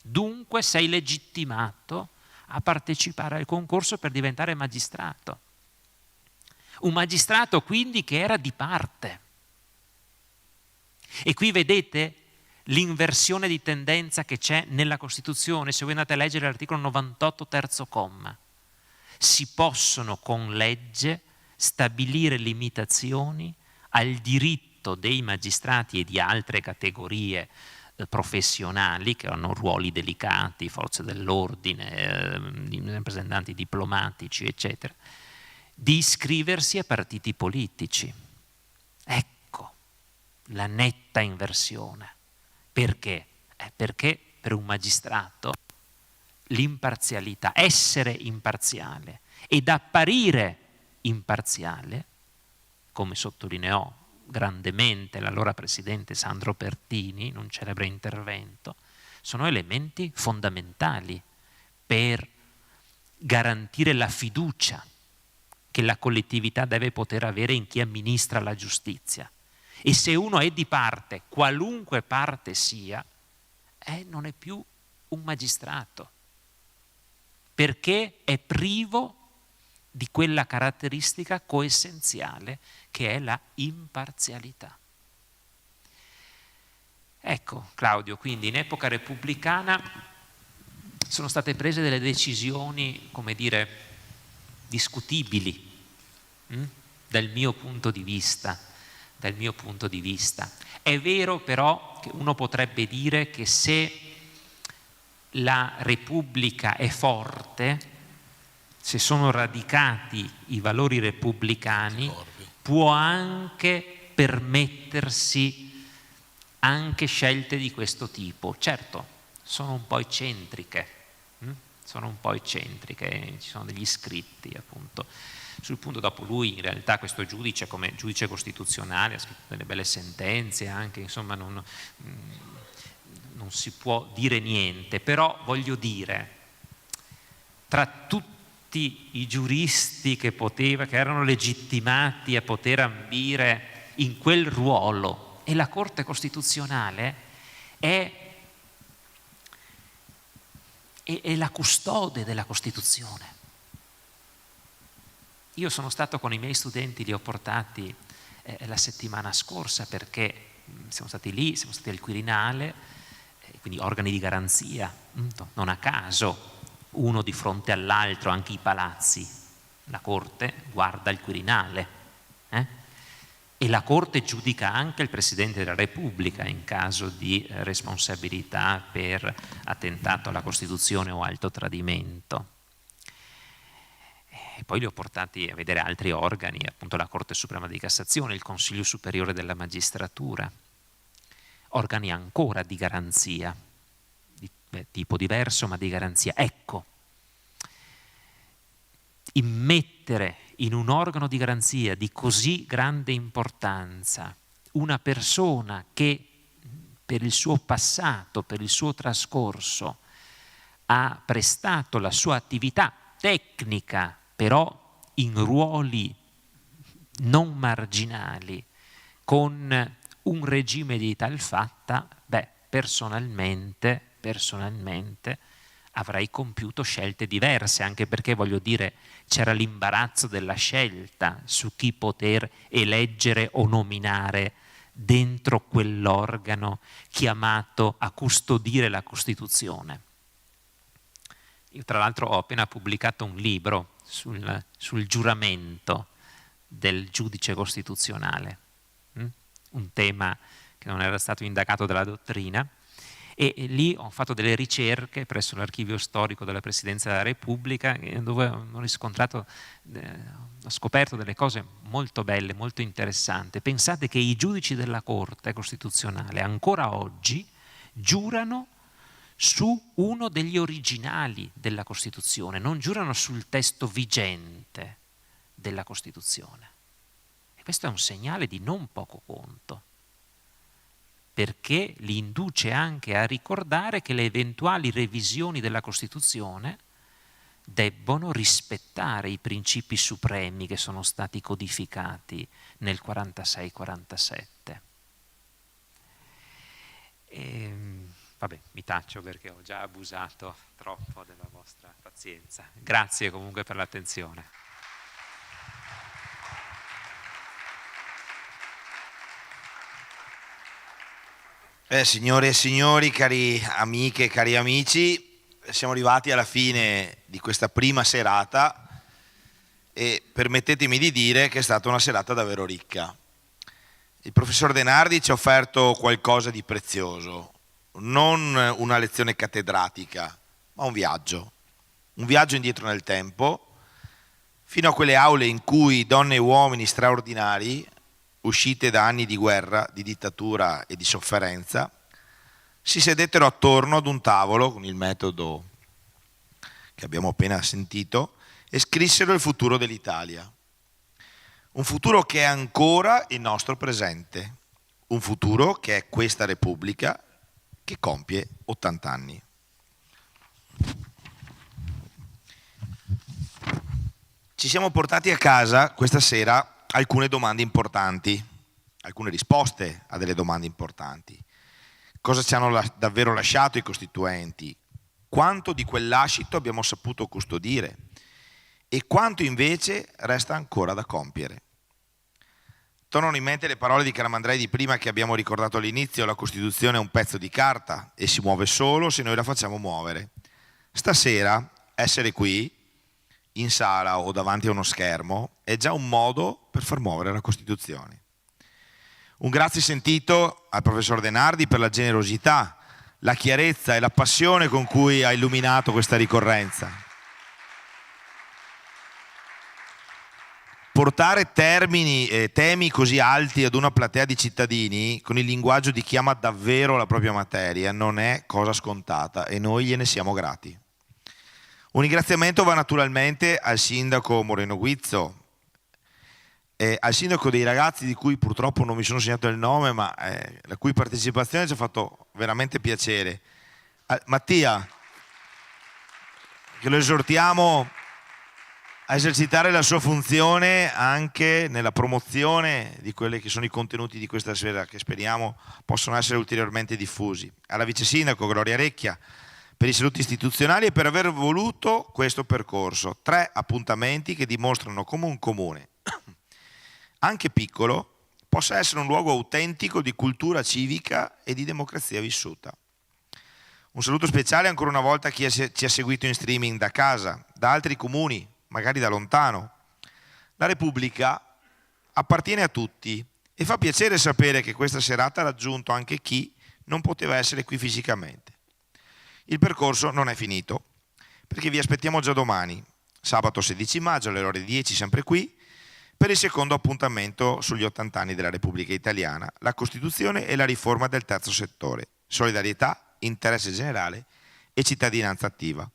dunque sei legittimato a partecipare al concorso per diventare magistrato. Un magistrato quindi che era di parte. E qui vedete l'inversione di tendenza che c'è nella Costituzione. Se voi andate a leggere l'articolo 98 terzo comma, si possono con legge stabilire limitazioni al diritto dei magistrati e di altre categorie professionali che hanno ruoli delicati, forze dell'ordine, rappresentanti diplomatici, eccetera, di iscriversi a partiti politici. Ecco la netta inversione. Perché? Perché per un magistrato l'imparzialità, essere imparziale ed apparire imparziale, come sottolineò grandemente l'allora presidente Sandro Pertini in un celebre intervento, sono elementi fondamentali per garantire la fiducia che la collettività deve poter avere in chi amministra la giustizia. E se uno è di parte, qualunque parte sia, non è più un magistrato, perché è privo di quella caratteristica coessenziale che è la imparzialità. Ecco, Claudio, quindi in epoca repubblicana sono state prese delle decisioni, come dire, discutibili, dal mio punto di vista. È vero però che uno potrebbe dire che se la Repubblica è forte, se sono radicati i valori repubblicani, può anche permettersi anche scelte di questo tipo. Certo, sono un po' eccentriche, ci sono degli scritti appunto sul punto. Dopo lui in realtà questo giudice, come giudice costituzionale, ha scritto delle belle sentenze anche, insomma non si può dire niente, però voglio dire, tra tutti i giuristi che erano legittimati a poter ambire in quel ruolo, e la Corte Costituzionale è la custode della Costituzione. Io sono stato con i miei studenti, li ho portati la settimana scorsa, perché siamo stati lì, siamo stati al Quirinale, quindi organi di garanzia, non a caso, uno di fronte all'altro, anche i palazzi. La Corte guarda il Quirinale, e la Corte giudica anche il Presidente della Repubblica in caso di responsabilità per attentato alla Costituzione o alto tradimento. E poi li ho portati a vedere altri organi, appunto la Corte Suprema di Cassazione, il Consiglio Superiore della Magistratura, organi ancora di garanzia, di tipo diverso ma di garanzia. Ecco, immettere in un organo di garanzia di così grande importanza una persona che per il suo passato, per il suo trascorso, ha prestato la sua attività tecnica, però in ruoli non marginali, con un regime di tal fatta, personalmente avrei compiuto scelte diverse, anche perché, voglio dire, c'era l'imbarazzo della scelta su chi poter eleggere o nominare dentro quell'organo chiamato a custodire la Costituzione. Io tra l'altro ho appena pubblicato un libro sul giuramento del giudice costituzionale, un tema che non era stato indagato dalla dottrina, e lì ho fatto delle ricerche presso l'archivio storico della Presidenza della Repubblica, dove ho scoperto delle cose molto belle, molto interessanti. Pensate che i giudici della Corte Costituzionale ancora oggi giurano su uno degli originali della Costituzione, non giurano sul testo vigente della Costituzione. E questo è un segnale di non poco conto, perché li induce anche a ricordare che le eventuali revisioni della Costituzione debbono rispettare i principi supremi che sono stati codificati nel 46-47. Vabbè, mi taccio perché ho già abusato troppo della vostra pazienza. Grazie comunque per l'attenzione. Signore e signori, cari amiche e cari amici, siamo arrivati alla fine di questa prima serata e permettetemi di dire che è stata una serata davvero ricca. Il professor De Nardi ci ha offerto qualcosa di prezioso, non una lezione cattedratica, ma un viaggio indietro nel tempo, fino a quelle aule in cui donne e uomini straordinari, uscite da anni di guerra, di dittatura e di sofferenza, si sedettero attorno ad un tavolo con il metodo che abbiamo appena sentito e scrissero il futuro dell'Italia. Un futuro che è ancora il nostro presente, un futuro che è questa Repubblica che compie 80 anni. Ci siamo portati a casa questa sera alcune domande importanti, alcune risposte a delle domande importanti. Cosa ci hanno davvero lasciato i costituenti? Quanto di quel lascito abbiamo saputo custodire? E quanto invece resta ancora da compiere? Tornano in mente le parole di Calamandrei di prima che abbiamo ricordato all'inizio: la Costituzione è un pezzo di carta e si muove solo se noi la facciamo muovere. Stasera essere qui, in sala o davanti a uno schermo, è già un modo per far muovere la Costituzione. Un grazie sentito al professor De Nardi per la generosità, la chiarezza e la passione con cui ha illuminato questa ricorrenza. Portare temi così alti ad una platea di cittadini con il linguaggio di chi ama davvero la propria materia non è cosa scontata e noi gliene siamo grati. Un ringraziamento va naturalmente al sindaco Moreno Guizzo, al sindaco dei ragazzi di cui purtroppo non mi sono segnato il nome, ma la cui partecipazione ci ha fatto veramente piacere. Mattia, che lo esortiamo a esercitare la sua funzione anche nella promozione di quelli che sono i contenuti di questa sera, che speriamo possano essere ulteriormente diffusi. Alla vice sindaco Gloria Recchia per i saluti istituzionali e per aver voluto questo percorso. 3 appuntamenti che dimostrano come un comune, anche piccolo, possa essere un luogo autentico di cultura civica e di democrazia vissuta. Un saluto speciale ancora una volta a chi ci ha seguito in streaming da casa, da altri comuni, magari da lontano. La Repubblica appartiene a tutti e fa piacere sapere che questa serata ha raggiunto anche chi non poteva essere qui fisicamente. Il percorso non è finito, perché vi aspettiamo già domani, sabato 16 maggio alle ore 10, sempre qui, per il secondo appuntamento sugli 80 anni della Repubblica Italiana, la Costituzione e la riforma del terzo settore, solidarietà, interesse generale e cittadinanza attiva.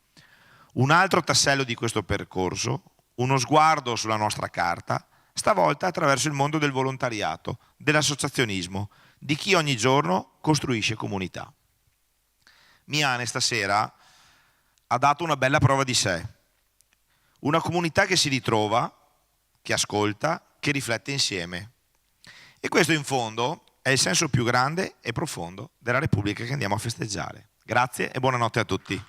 Un altro tassello di questo percorso, uno sguardo sulla nostra carta, stavolta attraverso il mondo del volontariato, dell'associazionismo, di chi ogni giorno costruisce comunità. Miane stasera ha dato una bella prova di sé, una comunità che si ritrova, che ascolta, che riflette insieme. E questo in fondo è il senso più grande e profondo della Repubblica che andiamo a festeggiare. Grazie e buonanotte a tutti.